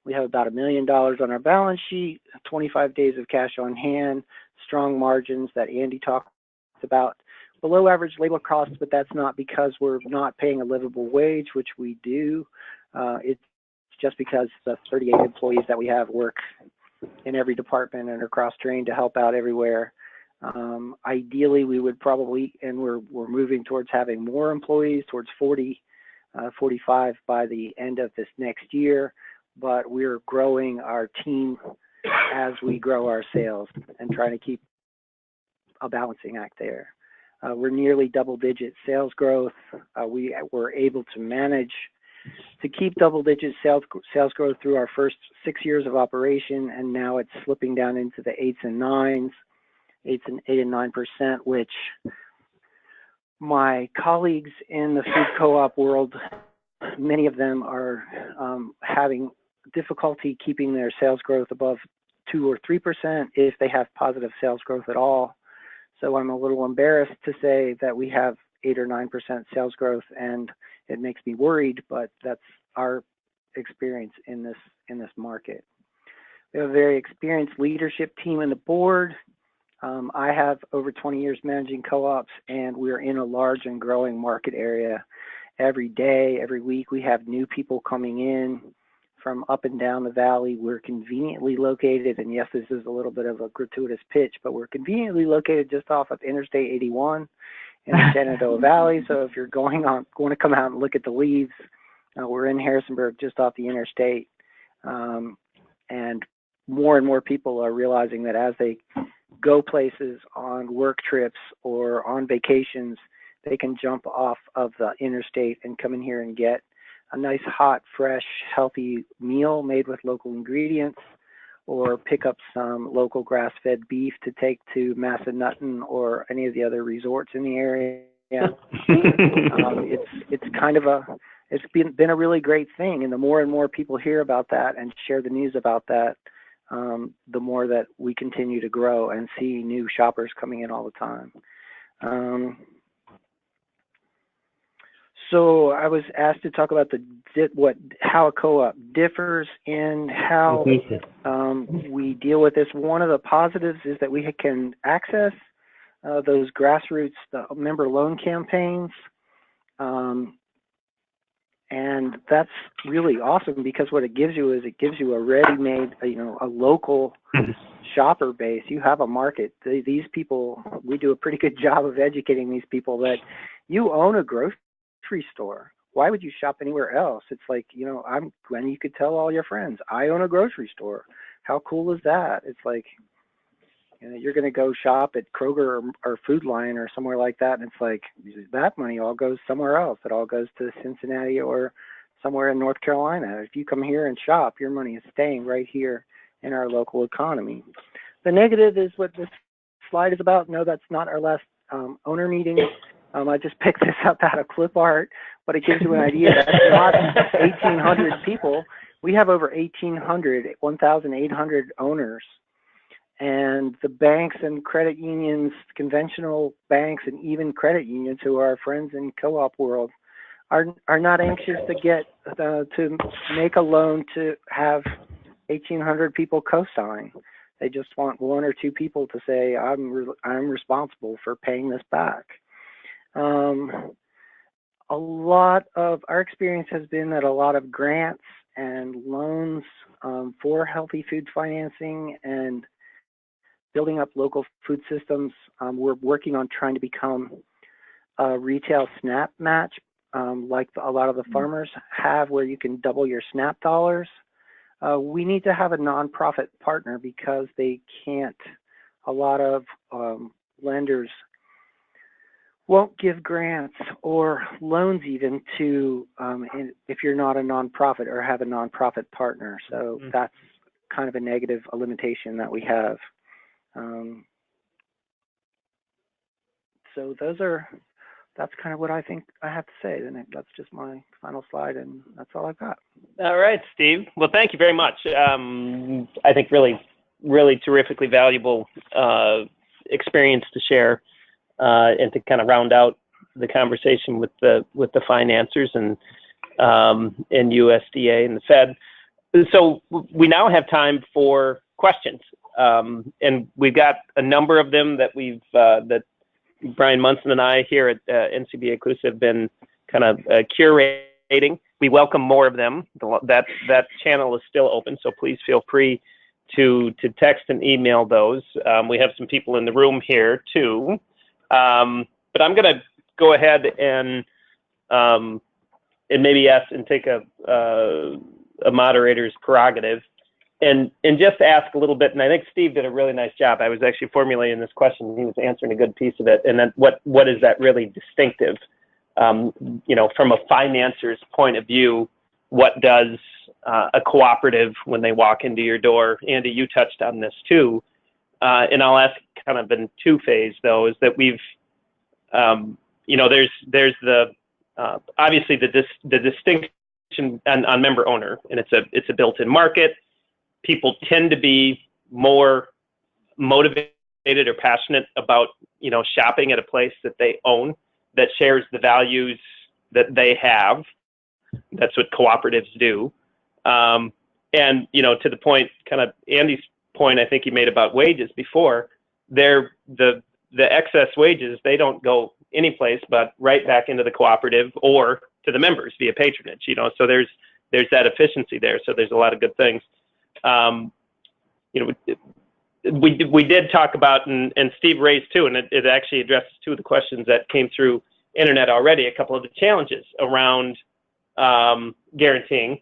We have about $1 million on our balance sheet, 25 days of cash on hand, strong margins that Andy talked about, below average labor costs, but that's not because we're not paying a livable wage, which we do. It's just because the 38 employees that we have work in every department and are cross-trained to help out everywhere. Ideally, we would probably, and we're moving towards having more employees, towards 40, 45 by the end of this next year, but we're growing our team as we grow our sales and trying to keep a balancing act there. We're nearly double-digit sales growth. We were able to manage to keep double-digit sales growth through our first 6 years of operation, and now it's slipping down into the 8 and 9%, which my colleagues in the food co-op world, many of them are having difficulty keeping their sales growth above 2 or 3% if they have positive sales growth at all. So I'm a little embarrassed to say that we have 8 or 9% sales growth, and it makes me worried, but that's our experience in this market. We have a very experienced leadership team in the board. I have over 20 years managing co-ops, and we're in a large and growing market area. Every day, every week, we have new people coming in from up and down the valley. We're conveniently located, and yes, this is a little bit of a gratuitous pitch, but we're conveniently located just off of Interstate 81 in the Shenandoah Valley. So if you're going to come out and look at the leaves, we're in Harrisonburg, just off the interstate, and more people are realizing that as they go places on work trips or on vacations, they can jump off of the interstate and come in here and get a nice, hot, fresh, healthy meal made with local ingredients, or pick up some local grass-fed beef to take to Massanutten or any of the other resorts in the area. It's kind of it's been a really great thing, and the more and more people hear about that and share the news about that, the more that we continue to grow and see new shoppers coming in all the time. So I was asked to talk about how a co-op differs in how we deal with this. One of the positives is that we can access those grassroots member loan campaigns, and that's really awesome, because what it gives you is a ready-made, a local shopper base. You have a market. These people, we do a pretty good job of educating these people that you own a grocery store. Why would you shop anywhere else? It's like, when you could tell all your friends, I own a grocery store. How cool is that? It's like, you're going to go shop at Kroger or Food Lion or somewhere like that, and it's like, that money all goes somewhere else. It all goes to Cincinnati or somewhere in North Carolina. If you come here and shop, your money is staying right here in our local economy. The negative is what this slide is about. No, that's not our last owner meeting. I just picked this up out of clip art, but it gives you an idea. That's not 1,800 people. We have over 1,800 owners. And the banks and credit unions, conventional banks and even credit unions, who are our friends in co-op world, are not anxious to get to make a loan to have 1,800 people co-sign. They just want 1 or 2 people to say, I'm responsible for paying this back. A lot of our experience has been that a lot of grants and loans for healthy food financing and building up local food systems. We're working on trying to become a retail SNAP match, like a lot of the farmers have, where you can double your SNAP dollars. We need to have a nonprofit partner, because they can't, a lot of lenders won't give grants or loans even to, if you're not a nonprofit or have a nonprofit partner. So that's kind of a limitation that we have. So that's kind of what I think I have to say. Then that's just my final slide, and that's all I've got. All right, Steve. Well, thank you very much. I think really terrifically valuable experience to share and to kind of round out the conversation with the financiers and USDA and the Fed. So we now have time for questions, and we've got a number of them that that Brian Munson and I here at NCBA CLUSA have been kind of curating. We welcome more of them. That channel is still open, so please feel free to text and email those. We have some people in the room here too, but I'm going to go ahead and maybe ask and take a moderator's prerogative and just ask a little bit. And I think Steve did a really nice job. I was actually formulating this question. He was answering a good piece of it. And then what is that really distinctive? You know, from a financer's point of view, what does a cooperative when they walk into your door? Andy, you touched on this too. And I'll ask kind of in two-phase though, is that we've, you know, there's the, obviously the distinction on member owner, and it's a built-in market. People tend to be more motivated or passionate about, you know, shopping at a place that they own, that shares the values that they have. That's what cooperatives do. And, you know, to the point, kind of Andy's point, I think he made about wages before, the excess wages, they don't go anyplace but right back into the cooperative or to the members via patronage, you know, so there's that efficiency there. So there's a lot of good things. You know, we did talk about, and Steve raised too, and it actually addresses two of the questions that came through internet already, a couple of the challenges around guaranteeing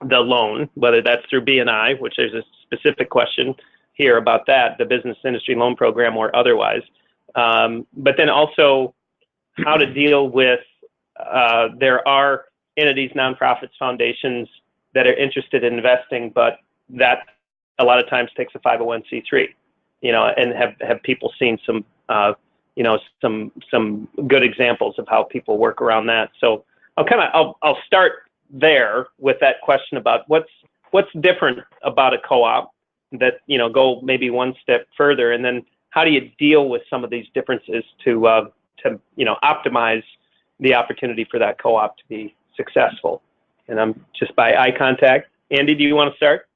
the loan, whether that's through BNI, which there's a specific question here about that, the business industry loan program or otherwise. But then also how to deal with, there are entities, nonprofits, foundations that are interested in investing, but that a lot of times takes a 501c3, you know, and have people seen some, you know, some good examples of how people work around that. So I'll start there with that question about what's different about a co-op that, you know, go maybe one step further, and then how do you deal with some of these differences to you know, optimize the opportunity for that co-op to be successful? And I'm just by eye contact. Andy, do you want to start?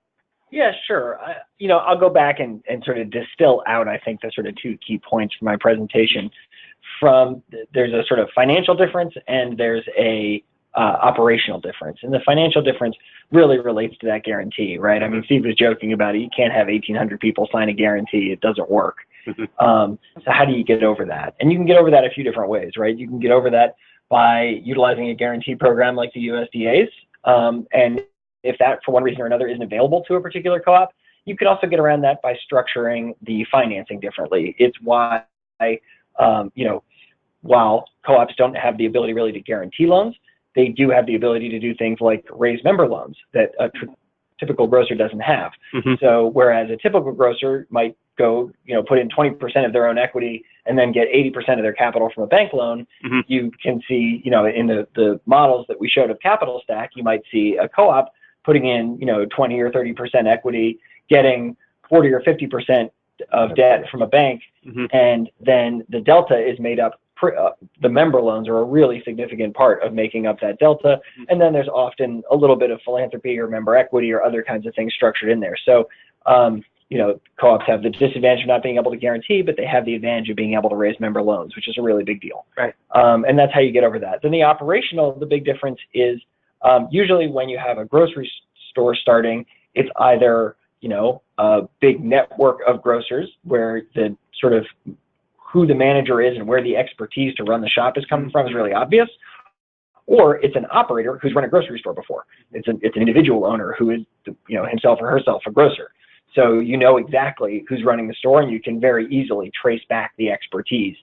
Yeah, sure. You know, I'll go back and sort of distill out, I think, the sort of two key points from my presentation. There's a sort of financial difference and there's a operational difference. And the financial difference really relates to that guarantee, right? I mean, Steve was joking about it. You can't have 1,800 people sign a guarantee. It doesn't work. So how do you get over that? And you can get over that a few different ways, right? You can get over that by utilizing a guarantee program like the USDA's. And if that, for one reason or another, isn't available to a particular co-op, you can also get around that by structuring the financing differently. It's why, you know, while co-ops don't have the ability really to guarantee loans, they do have the ability to do things like raise member loans that a typical grocer doesn't have. So whereas a typical grocer might go, you know, put in 20% of their own equity and then get 80% of their capital from a bank loan, you can see, you know, in the models that we showed of capital stack, you might see a co-op putting in, you know, 20 or 30% equity, getting 40 or 50% of debt from a bank, and then the delta is made up. The member loans are a really significant part of making up that delta, and then there's often a little bit of philanthropy or member equity or other kinds of things structured in there. So, you know, co-ops have the disadvantage of not being able to guarantee, but they have the advantage of being able to raise member loans, which is a really big deal. Right. And that's how you get over that. Then the big difference is usually when you have a grocery store starting, it's either, you know, a big network of grocers where the sort of who the manager is and where the expertise to run the shop is coming from is really obvious, or it's an operator who's run a grocery store before. It's an individual owner who is, you know, himself or herself a grocer. So you know exactly who's running the store, and you can very easily trace back the expertise.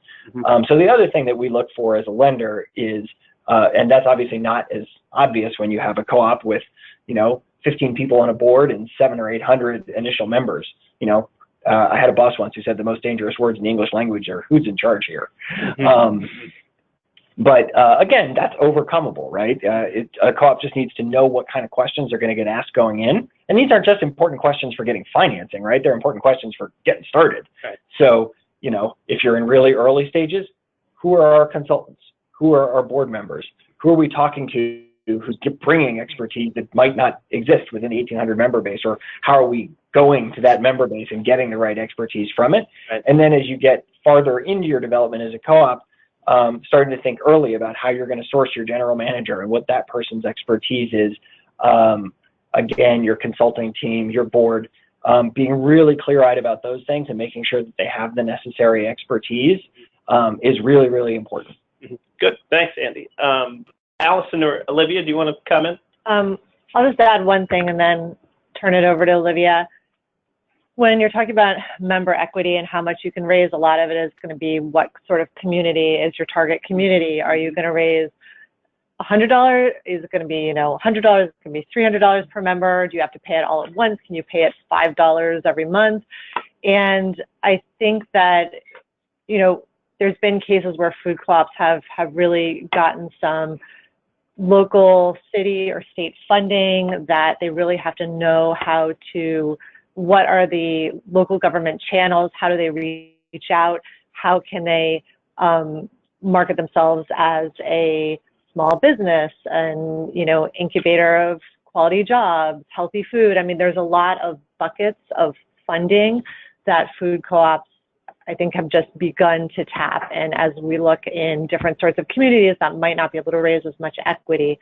So the other thing that we look for as a lender is, and that's obviously not as obvious when you have a co-op with, you know, 15 people on a board and 700 or 800 initial members. You know, I had a boss once who said the most dangerous words in the English language are "who's in charge here." But again, that's overcomable, right? A co-op just needs to know what kind of questions are going to get asked going in. And these aren't just important questions for getting financing, right? They're important questions for getting started. Right. So, you know, if you're in really early stages, who are our consultants? Who are our board members? Who are we talking to who's bringing expertise that might not exist within the 1,800 member base? Or how are we going to that member base and getting the right expertise from it? Right. And then as you get farther into your development as a co-op, starting to think early about how you're going to source your general manager and what that person's expertise is. Again, your consulting team, your board, being really clear-eyed about those things and making sure that they have the necessary expertise is really, really important. Good. Thanks, Andy. Alison or Olivia, do you want to comment? I'll just add one thing and then turn it over to Olivia. When you're talking about member equity and how much you can raise, a lot of it is going to be what sort of community is your target community. Are you going to raise $100? Is it going to be, you know, $100? Is it going to be $300 per member? Do you have to pay it all at once? Can you pay it $5 every month? And I think that, you know, there's been cases where food co-ops have really gotten some local city or state funding that they really have to know how to, what are the local government channels, how do they reach out, how can they market themselves as a small business and, you know, incubator of quality jobs, healthy food. I mean, there's a lot of buckets of funding that food co-ops, I think, have just begun to tap. And as we look in different sorts of communities that might not be able to raise as much equity,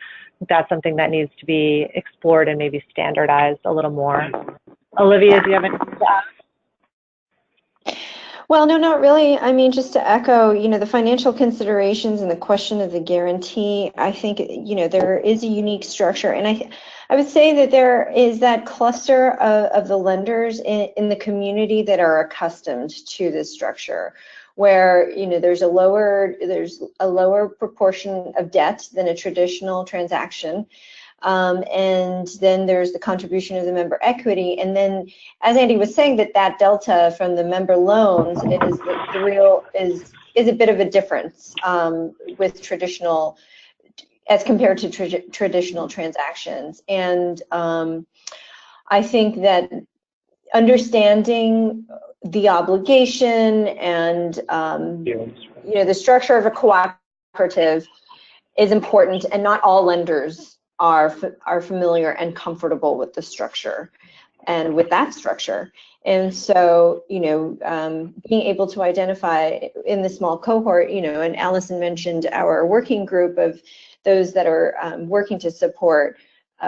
that's something that needs to be explored and maybe standardized a little more. Olivia, do you have anything to add? Well, no, not really. I mean, just to echo, you know, the financial considerations and the question of the guarantee, I think, you know, there is a unique structure. And I would say that there is that cluster of the lenders in the community that are accustomed to this structure, where, you know, there's a lower proportion of debt than a traditional transaction. And then there's the contribution of the member equity. And then, as Andy was saying, that delta from the member loans, it is the real is a bit of a difference with traditional, as compared to traditional transactions. And I think that understanding the obligation and you know, the structure of a cooperative is important, and not all lenders are familiar and comfortable with the structure and with that structure. And so, you know, being able to identify in the small cohort, you know, and Alison mentioned our working group of those that are working to support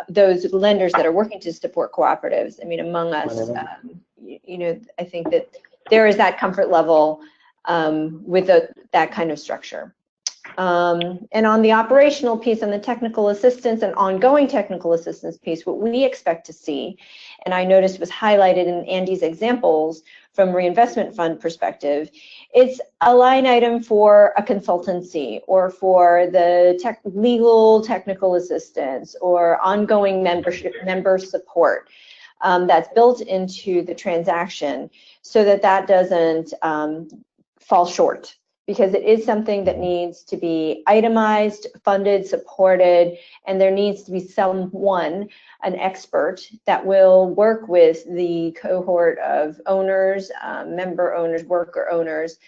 those lenders that are working to support cooperatives. I mean, among us, you know, I think that there is that comfort level with that kind of structure. And on the operational piece and the technical assistance and ongoing technical assistance piece, what we expect to see, and I noticed was highlighted in Andy's examples from reinvestment fund perspective, it's a line item for a consultancy or for the legal technical assistance or ongoing member support that's built into the transaction, so that doesn't fall short, because it is something that needs to be itemized, funded, supported, and there needs to be someone, an expert, that will work with the cohort of owners, member owners, worker owners,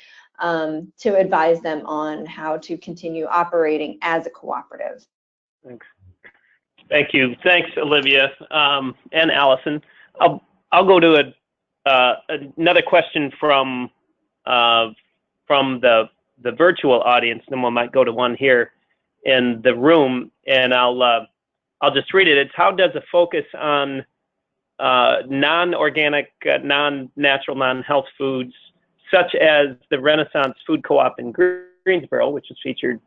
to advise them on how to continue operating as a cooperative. Thanks. Thank you. Thanks, Olivia and Alison. I'll go to another question from the virtual audience, and then we might go to one here in the room, and I'll just read it. It's, how does a focus on non-organic, non-natural, non-health foods, such as the Renaissance Food Co-op in Greensboro, which is featured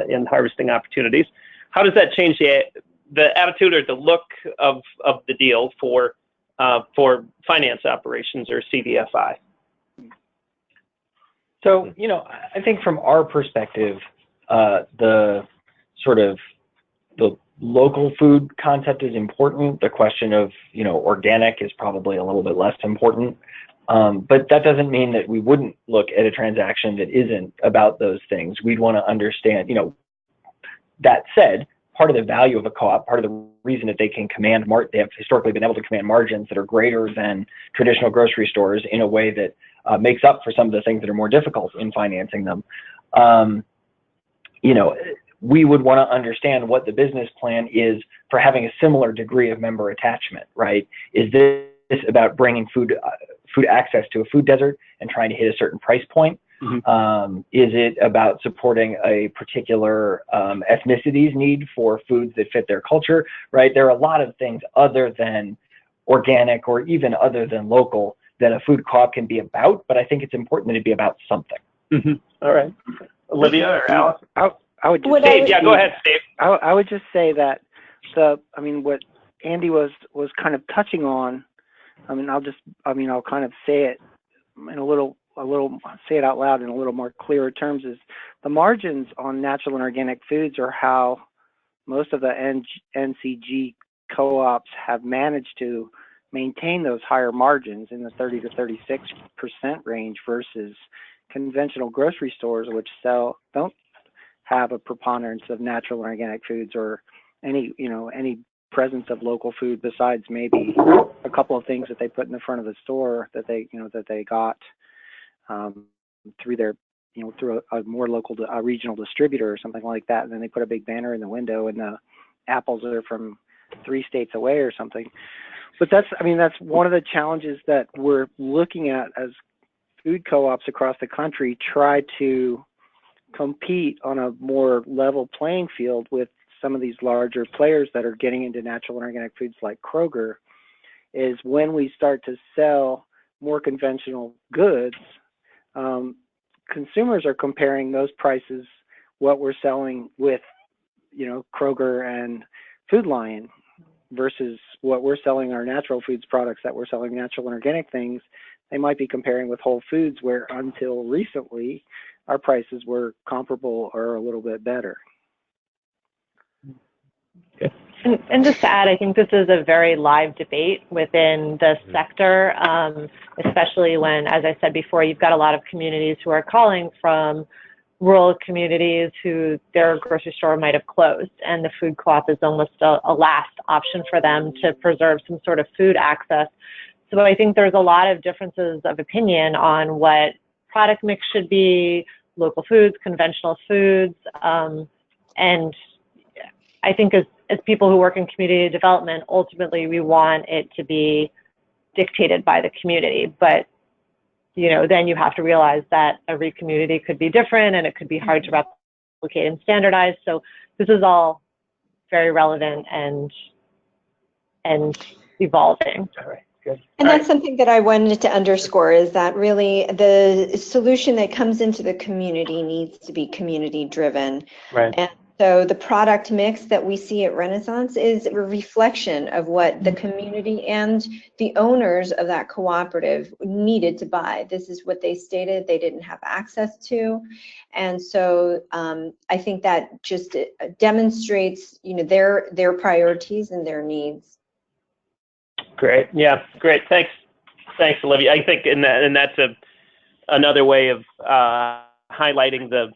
in Harvesting Opportunities, how does that change the attitude or the look of the deal for finance operations or CDFI? So, you know, I think from our perspective, the sort of the local food concept is important. The question of, you know, organic is probably a little bit less important. But that doesn't mean that we wouldn't look at a transaction that isn't about those things. We'd want to understand, that said, part of the value of a co-op, part of the reason that they can command, they have historically been able to command margins that are greater than traditional grocery stores in a way that makes up for some of the things that are more difficult in financing them. We would want to understand what the business plan is for having a similar degree of member attachment, right? Is this about bringing food access to a food desert and trying to hit a certain price point? Mm-hmm. Is it about supporting a particular ethnicity's need for foods that fit their culture, right? There are a lot of things other than organic or even other than local that a food co-op can be about, but I think it's important that it be about something. Mm-hmm. All right. Olivia or Alison? I would just go ahead, Steve. I would just say that what Andy was kind of touching on, I'll kind of say it in say it out loud in a little more clearer terms, is the margins on natural and organic foods are how most of the NCG co-ops have managed to maintain those higher margins in the 30 to 36% range versus conventional grocery stores, which don't have a preponderance of natural and organic foods or any presence of local food besides maybe a couple of things that they put in the front of the store that they got through their through a more local regional distributor or something like that, and then they put a big banner in the window and the apples are from 3 states away or something. But that's one of the challenges that we're looking at as food co-ops across the country try to compete on a more level playing field with some of these larger players that are getting into natural and organic foods like Kroger, is when we start to sell more conventional goods, consumers are comparing those prices, what we're selling with, Kroger and Food Lion versus what we're selling our natural foods products that we're selling natural and organic things. They might be comparing with Whole Foods, where until recently our prices were comparable or a little bit better. Okay. And just to add, I think this is a very live debate within the sector, especially when, as I said before, you've got a lot of communities who are calling from rural communities who their grocery store might have closed, and the food co-op is almost a last option for them to preserve some sort of food access. So I think there's a lot of differences of opinion on what product mix should be, local foods, conventional foods, and I think as people who work in community development, ultimately we want it to be dictated by the community. But then you have to realize that every community could be different and it could be hard to replicate and standardize. So this is all very relevant and evolving. All right, good. And that's something that I wanted to underscore, is that really the solution that comes into the community needs to be community driven. Right. And so the product mix that we see at Renaissance is a reflection of what the community and the owners of that cooperative needed to buy. This is what they stated they didn't have access to. And so I think that just demonstrates, their priorities and their needs. Great. Yeah, great. Thanks, Olivia. I think, and that's another way of highlighting the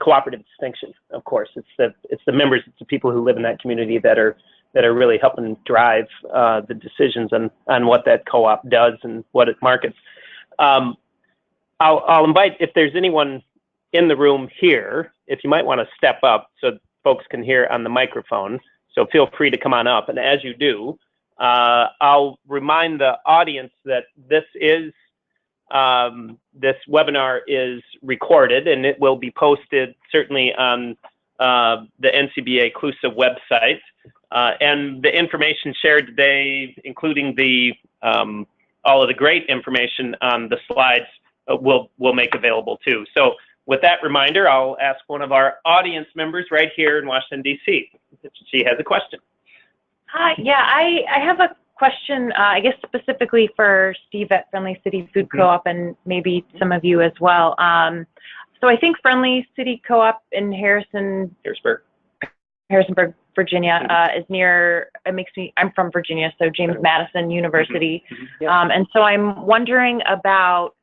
cooperative distinction. Of course, it's the members, it's the people who live in that community that are really helping drive the decisions on what that co-op does and what it markets. I'll invite, if there's anyone in the room here, if you might want to step up so folks can hear on the microphone. So feel free to come on up, and as you do, I'll remind the audience that this webinar is recorded, and it will be posted certainly on the NCBA CLUSA website. And the information shared today, including all of the great information on the slides, we'll make available too. So with that reminder, I'll ask one of our audience members right here in Washington, D.C. if she has a question. Hi, yeah, I have a question, I guess specifically for Steve at Friendly City Food Co-op and maybe some of you as well. So I think Friendly City Co-op in Harrisonburg Virginia, is near, I'm from Virginia, so James Madison University. And so I'm wondering about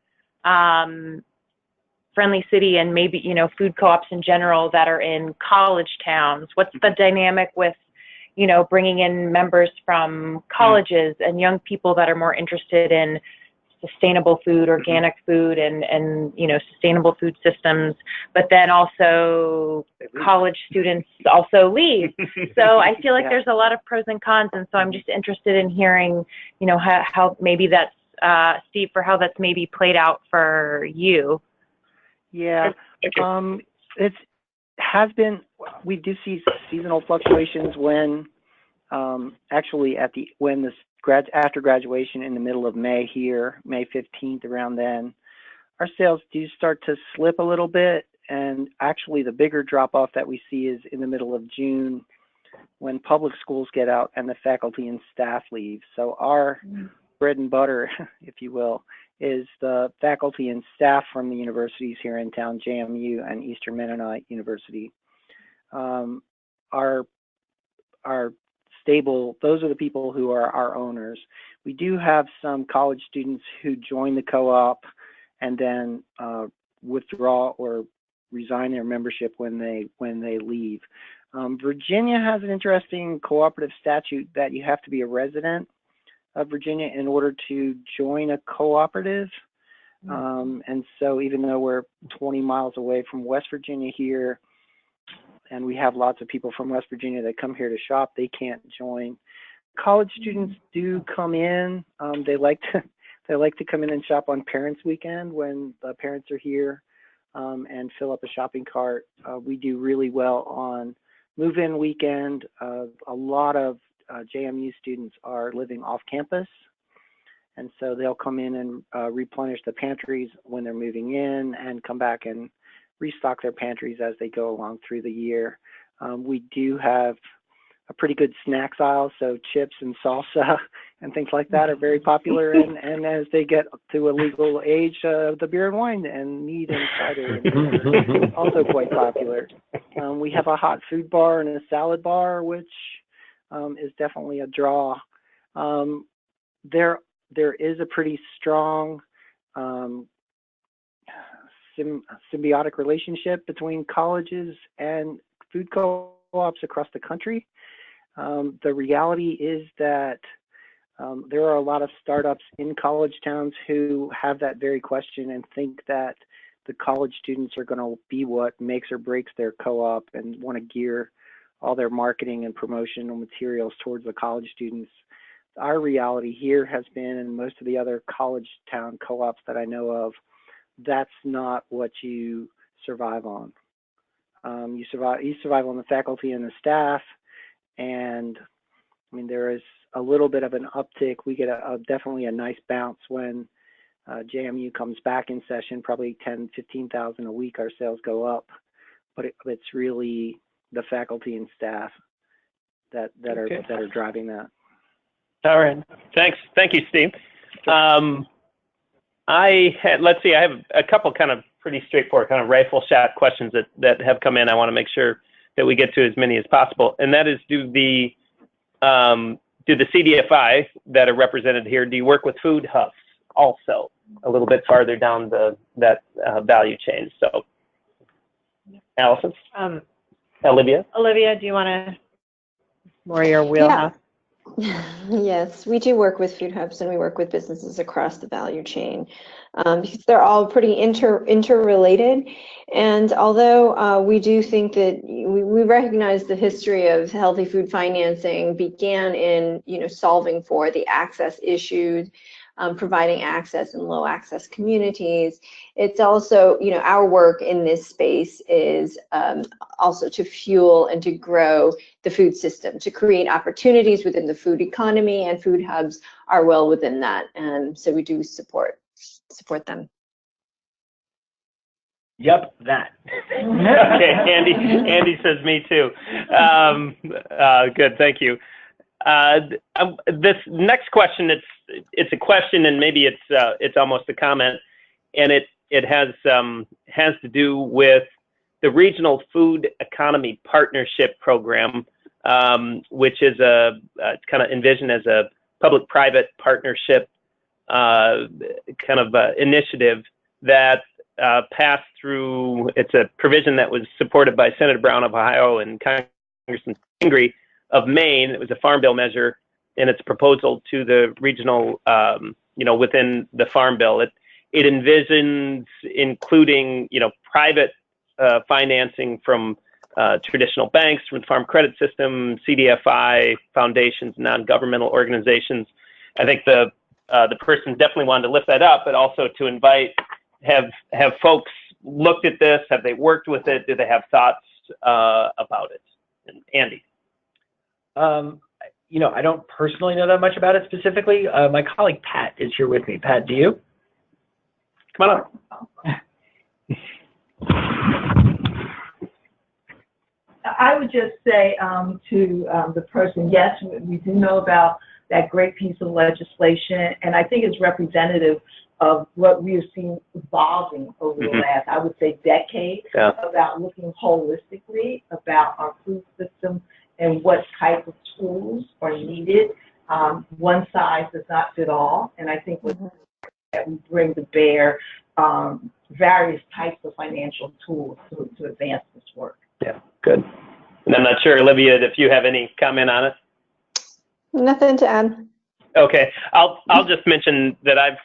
Friendly City and maybe, food co-ops in general that are in college towns. What's the dynamic with, bringing in members from colleges and young people that are more interested in sustainable food, organic food, and sustainable food systems, but then also college students also leave. So I feel like there's a lot of pros and cons, and so I'm just interested in hearing, how maybe that's, Steve, for how that's maybe played out for you. Yeah, it has been, we do see seasonal fluctuations when, actually after graduation in the middle of May here, May 15th, around then, our sales do start to slip a little bit. And actually the bigger drop off that we see is in the middle of June when public schools get out and the faculty and staff leave. So our bread and butter, if you will, is the faculty and staff from the universities here in town, JMU and Eastern Mennonite University. Our stable, those are the people who are our owners. We do have some college students who join the co-op and then withdraw or resign their membership when they leave. Virginia has an interesting cooperative statute that you have to be a resident of Virginia in order to join a cooperative. And so even though we're 20 miles away from West Virginia here, and we have lots of people from West Virginia that come here to shop, they can't join. College students do come in. They like to come in and shop on Parents' Weekend when the parents are here and fill up a shopping cart. We do really well on move-in weekend. A lot of JMU students are living off campus, and so they'll come in and replenish the pantries when they're moving in and come back and restock their pantries as they go along through the year. We do have a pretty good snacks aisle, so chips and salsa and things like that are very popular. And as they get to a legal age, the beer and wine and meat and cider are also quite popular. We have a hot food bar and a salad bar, which is definitely a draw. There is a pretty strong symbiotic relationship between colleges and food co-ops across the country. The reality is that there are a lot of startups in college towns who have that very question and think that the college students are going to be what makes or breaks their co-op and want to gear all their marketing and promotional materials towards the college students. Our reality here has been, and most of the other college town co-ops that I know of, that's not what you survive on. You survive on the faculty and the staff, and I mean there is a little bit of an uptick. We get definitely a nice bounce when JMU comes back in session, probably 10,000-15,000 a week. Our sales go up, but it's really the faculty and staff that are driving that. All right, thanks. Thank you, Steve. I have a couple kind of pretty straightforward kind of rifle shot questions that have come in. I want to make sure that we get to as many as possible. And that is, do the CDFI that are represented here, do you work with food hubs also a little bit farther down that value chain? So, Alison? Olivia? Olivia, do you want to more your wheelhouse? Yeah. Yes, we do work with food hubs and we work with businesses across the value chain because they're all pretty interrelated. And although we do think that we recognize the history of healthy food financing began in, solving for the access issues, providing access in low access communities. It's also, our work in this space is also to fuel and to grow the food system, to create opportunities within the food economy, and food hubs are well within that. And so we do support them. Yep, that. Okay, Andy says me too. Good, thank you. This next question, it's a question, and maybe it's almost a comment, and it has to do with the Regional Food Economy Partnership Program which is it's kind of envisioned as a public-private partnership initiative that passed through. It's a provision that was supported by Senator Brown of Ohio and Congressman Pingree of Maine. It was a Farm Bill measure in its proposal to the regional, within the Farm Bill. It envisions including, private financing from traditional banks, from the Farm Credit System, CDFI, foundations, non-governmental organizations. I think the person definitely wanted to lift that up, but also to invite, have folks looked at this? Have they worked with it? Do they have thoughts about it? And Andy. I don't personally know that much about it specifically. My colleague Pat is here with me. Pat, do you? Come on up. I would just say to the person, yes, we do know about that great piece of legislation, and I think it's representative of what we have seen evolving over the last, I would say, decade, about looking holistically about our food system and what type of tools are needed. One size does not fit all, and I think that we bring to bear various types of financial tools to advance this work. Yeah, good. And I'm not sure, Olivia, if you have any comment on it. Nothing to add. Okay, I'll just mention that I've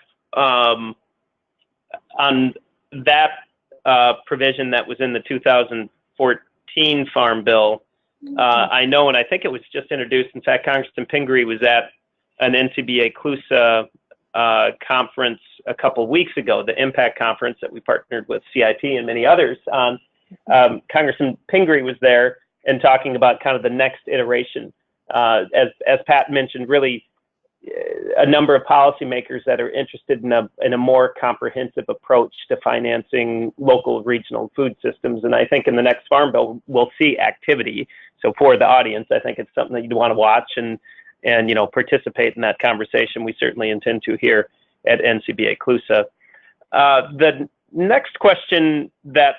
on that provision that was in the 2014 Farm Bill. I know, and I think it was just introduced. In fact, Congressman Pingree was at an NCBA CLUSA conference a couple of weeks ago, the Impact Conference that we partnered with CIP and many others on. Congressman Pingree was there and talking about kind of the next iteration. As Pat mentioned, really a number of policymakers that are interested in a more comprehensive approach to financing local regional food systems. And I think in the next Farm Bill, we'll see activity. So for the audience, I think it's something that you'd want to watch and participate in that conversation. We certainly intend to here at NCBA CLUSA. The next question that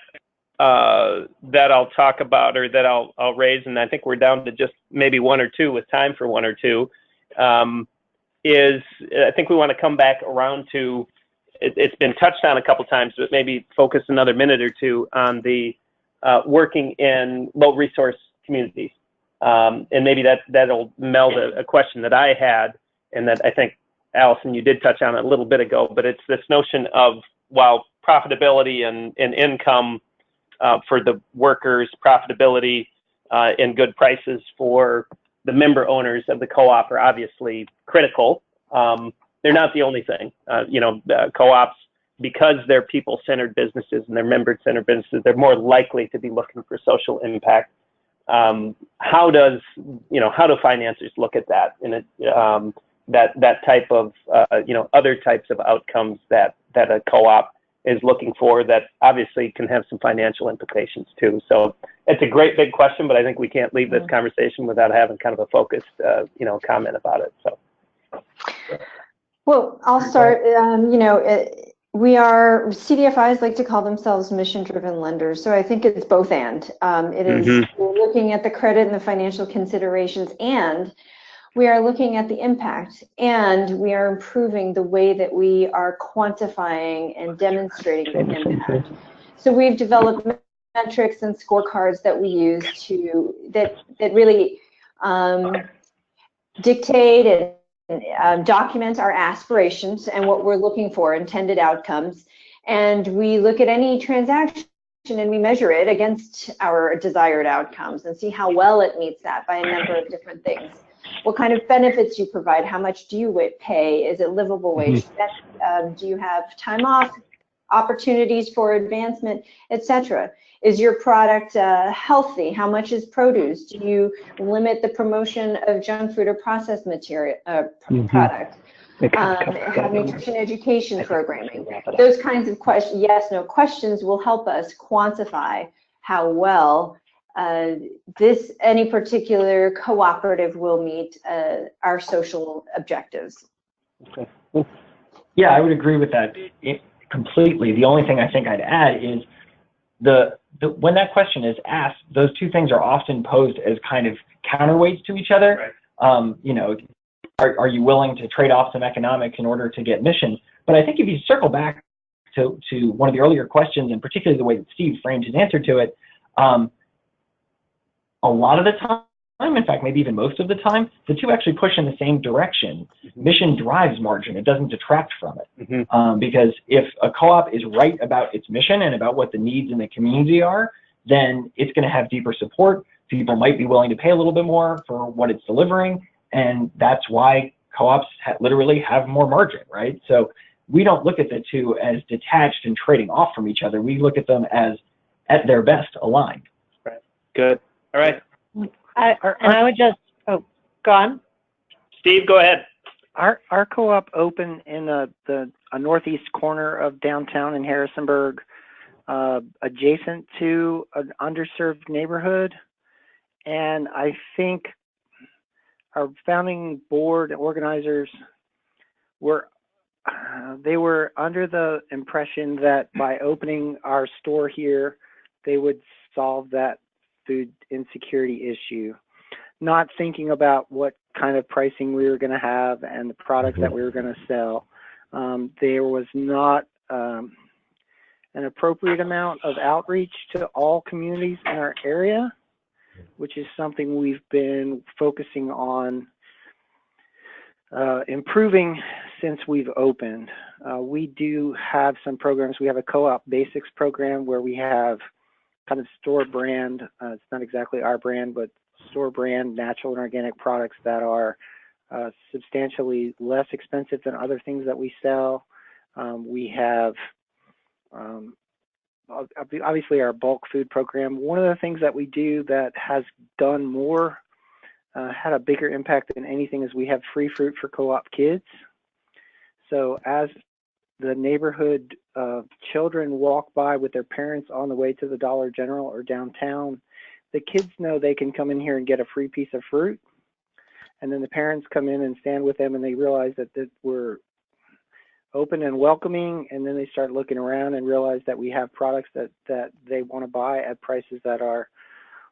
I'll talk about, or that I'll raise, and I think we're down to just maybe one or two with time for one or two, is I think we want to come back around to, it's been touched on a couple times, but maybe focus another minute or two on the working in low resource communities. And maybe that'll meld a question that I had, and that I think, Alison, you did touch on it a little bit ago, but it's this notion of, while profitability and income for the workers, profitability and good prices for the member owners of the co-op are obviously critical. They're not the only thing. Co-ops, because they're people-centered businesses and they're member-centered businesses, they're more likely to be looking for social impact. How do financiers look at that? And that type of other types of outcomes that a co-op is looking for, that obviously can have some financial implications too. So it's a great big question, but I think we can't leave this conversation without having kind of a focused comment about it. So. Well, I'll start. CDFIs like to call themselves mission-driven lenders, so I think it's both and. It is we're looking at the credit and the financial considerations, and we are looking at the impact, and we are improving the way that we are quantifying and demonstrating the impact. So we've developed metrics and scorecards that we use that really dictate and document our aspirations and what we're looking for, intended outcomes. And we look at any transaction and we measure it against our desired outcomes and see how well it meets that by a number of different things. What kind of benefits you provide? How much do you pay? Is it livable wage? Do you have time off, opportunities for advancement, etc.? Is your product healthy? How much is produce? Do you limit the promotion of junk food or processed material product? Have nutrition education programming? Those kinds of questions, yes, no questions, will help us quantify how well any particular cooperative will meet our social objectives. Okay. Yeah, I would agree with that completely. The only thing I think I'd add is when that question is asked, those two things are often posed as kind of counterweights to each other. Right. You know, are you willing to trade off some economics in order to get mission? But I think if you circle back to one of the earlier questions, and particularly the way that Steve framed his answer to it, a lot of the time, in fact, maybe even most of the time, the two actually push in the same direction. Mm-hmm. Mission drives margin. It doesn't detract from it. Mm-hmm. Because if a co-op is right about its mission and about what the needs in the community are, then it's going to have deeper support. People might be willing to pay a little bit more for what it's delivering, and that's why co-ops literally have more margin, right? So we don't look at the two as detached and trading off from each other. We look at them as, at their best, aligned. Right. Good. All right. I would just, go on. Steve, go ahead. Our co-op opened in a northeast corner of downtown in Harrisonburg, adjacent to an underserved neighborhood. And I think our founding board organizers were under the impression that by opening our store here, they would solve that food insecurity issue, not thinking about what kind of pricing we were going to have and the products that we were going to sell. There was not an appropriate amount of outreach to all communities in our area, which is something we've been focusing on improving since we've opened. We do have some programs. We have a co-op basics program where we have kind of store brand, it's not exactly our brand, but store brand natural and organic products that are substantially less expensive than other things that we sell. We have obviously our bulk food program. One of the things that we do that has done more, had a bigger impact than anything, is we have free fruit for co-op kids. So as the neighborhood children walk by with their parents on the way to the Dollar General or downtown, the kids know they can come in here and get a free piece of fruit. And then the parents come in and stand with them, and they realize that we're open and welcoming, and then they start looking around and realize that we have products that they want to buy at prices that are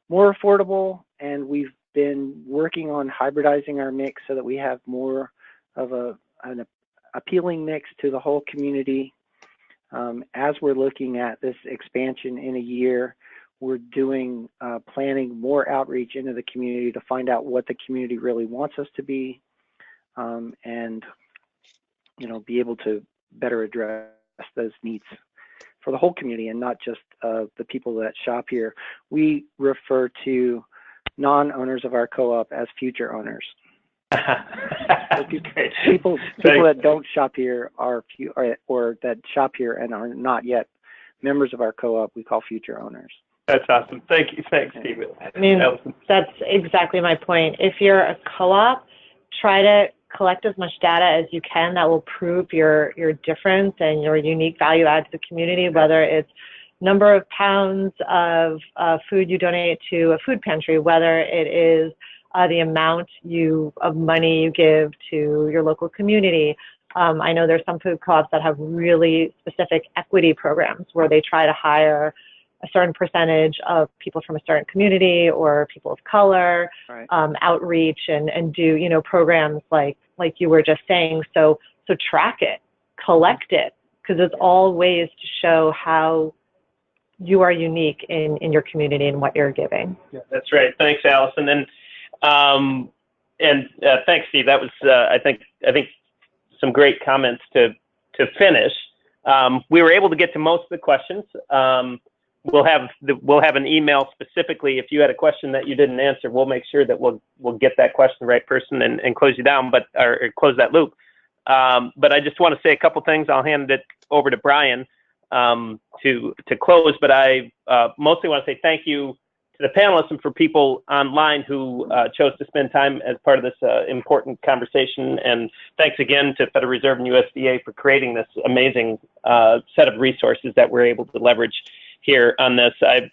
more affordable. And we've been working on hybridizing our mix so that we have more of an appealing mix to the whole community. As we're looking at this expansion in a year, we're doing planning more outreach into the community to find out what the community really wants us to be, and be able to better address those needs for the whole community and not just the people that shop here. We refer to non-owners of our co-op as future owners. people that don't shop here or that shop here and are not yet members of our co-op, we call future owners. That's awesome. Thank you. Thanks, Steve. I mean, that's exactly my point. If you're a co-op, try to collect as much data as you can that will prove your difference and your unique value add to the community, whether it's number of pounds of food you donate to a food pantry, whether it is the amount of money you give to your local community. I know there's some food co-ops that have really specific equity programs where they try to hire a certain percentage of people from a certain community or people of color, right. Outreach and do, programs like you were just saying. So track it, collect it, because it's all ways to show how you are unique in your community and what you're giving. Yeah, that's right. Thanks, Alison. And thanks, Steve. That was, I think some great comments to finish. We were able to get to most of the questions. We'll have an email specifically if you had a question that you didn't answer. We'll make sure that we'll get that question to the right person and close you down, or close that loop. But I just want to say a couple things. I'll hand it over to Brian to close. But I mostly want to say thank you to the panelists and for people online who chose to spend time as part of this important conversation. And thanks again to Federal Reserve and USDA for creating this amazing set of resources that we're able to leverage here on this. I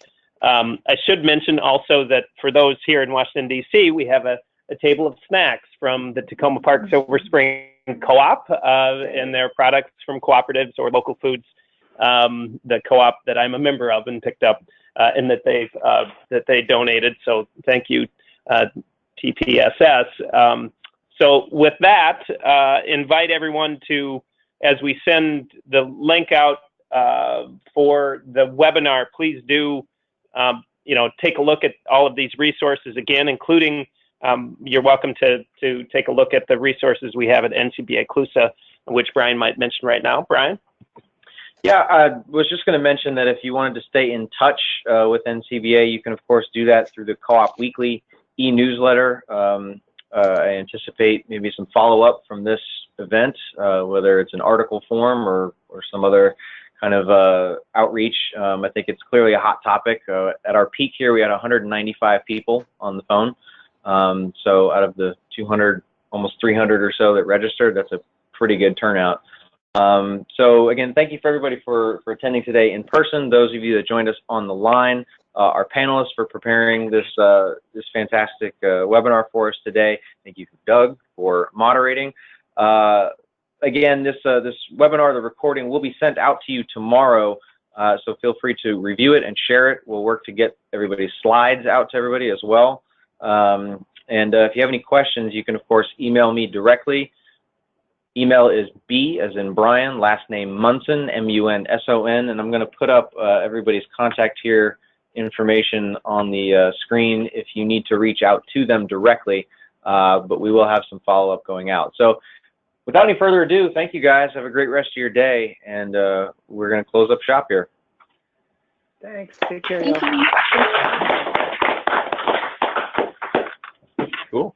should mention also that for those here in Washington, D.C., we have a table of snacks from the Tacoma Park Silver Spring Co-op and their products from cooperatives or local foods the co-op that I'm a member of and picked up, and that they donated. So thank you, TPSS. So with that, invite everyone to, as we send the link out for the webinar, please do, take a look at all of these resources again, including, you're welcome to take a look at the resources we have at NCBA CLUSA, which Brian might mention right now. Brian? Yeah, I was just going to mention that if you wanted to stay in touch with NCBA, you can, of course, do that through the Co-op Weekly e-newsletter. I anticipate maybe some follow-up from this event, whether it's an article form or some other kind of outreach. I think it's clearly a hot topic. At our peak here, we had 195 people on the phone. So out of the 200, almost 300 or so that registered, that's a pretty good turnout. So again, thank you for everybody for attending today in person. Those of you that joined us on the line, our panelists for preparing this this fantastic webinar for us today. Thank you, Doug, for moderating. Again, this webinar, the recording, will be sent out to you tomorrow. So feel free to review it and share it. We'll work to get everybody's slides out to everybody as well. And if you have any questions, you can of course email me directly. Email is B as in Brian, last name Munson, M-U-N-S-O-N, and I'm going to put up everybody's contact here information on the screen if you need to reach out to them directly, but we will have some follow-up going out. So without any further ado, thank you guys. Have a great rest of your day, and we're going to close up shop here. Thanks. Take care, y'all. Cool.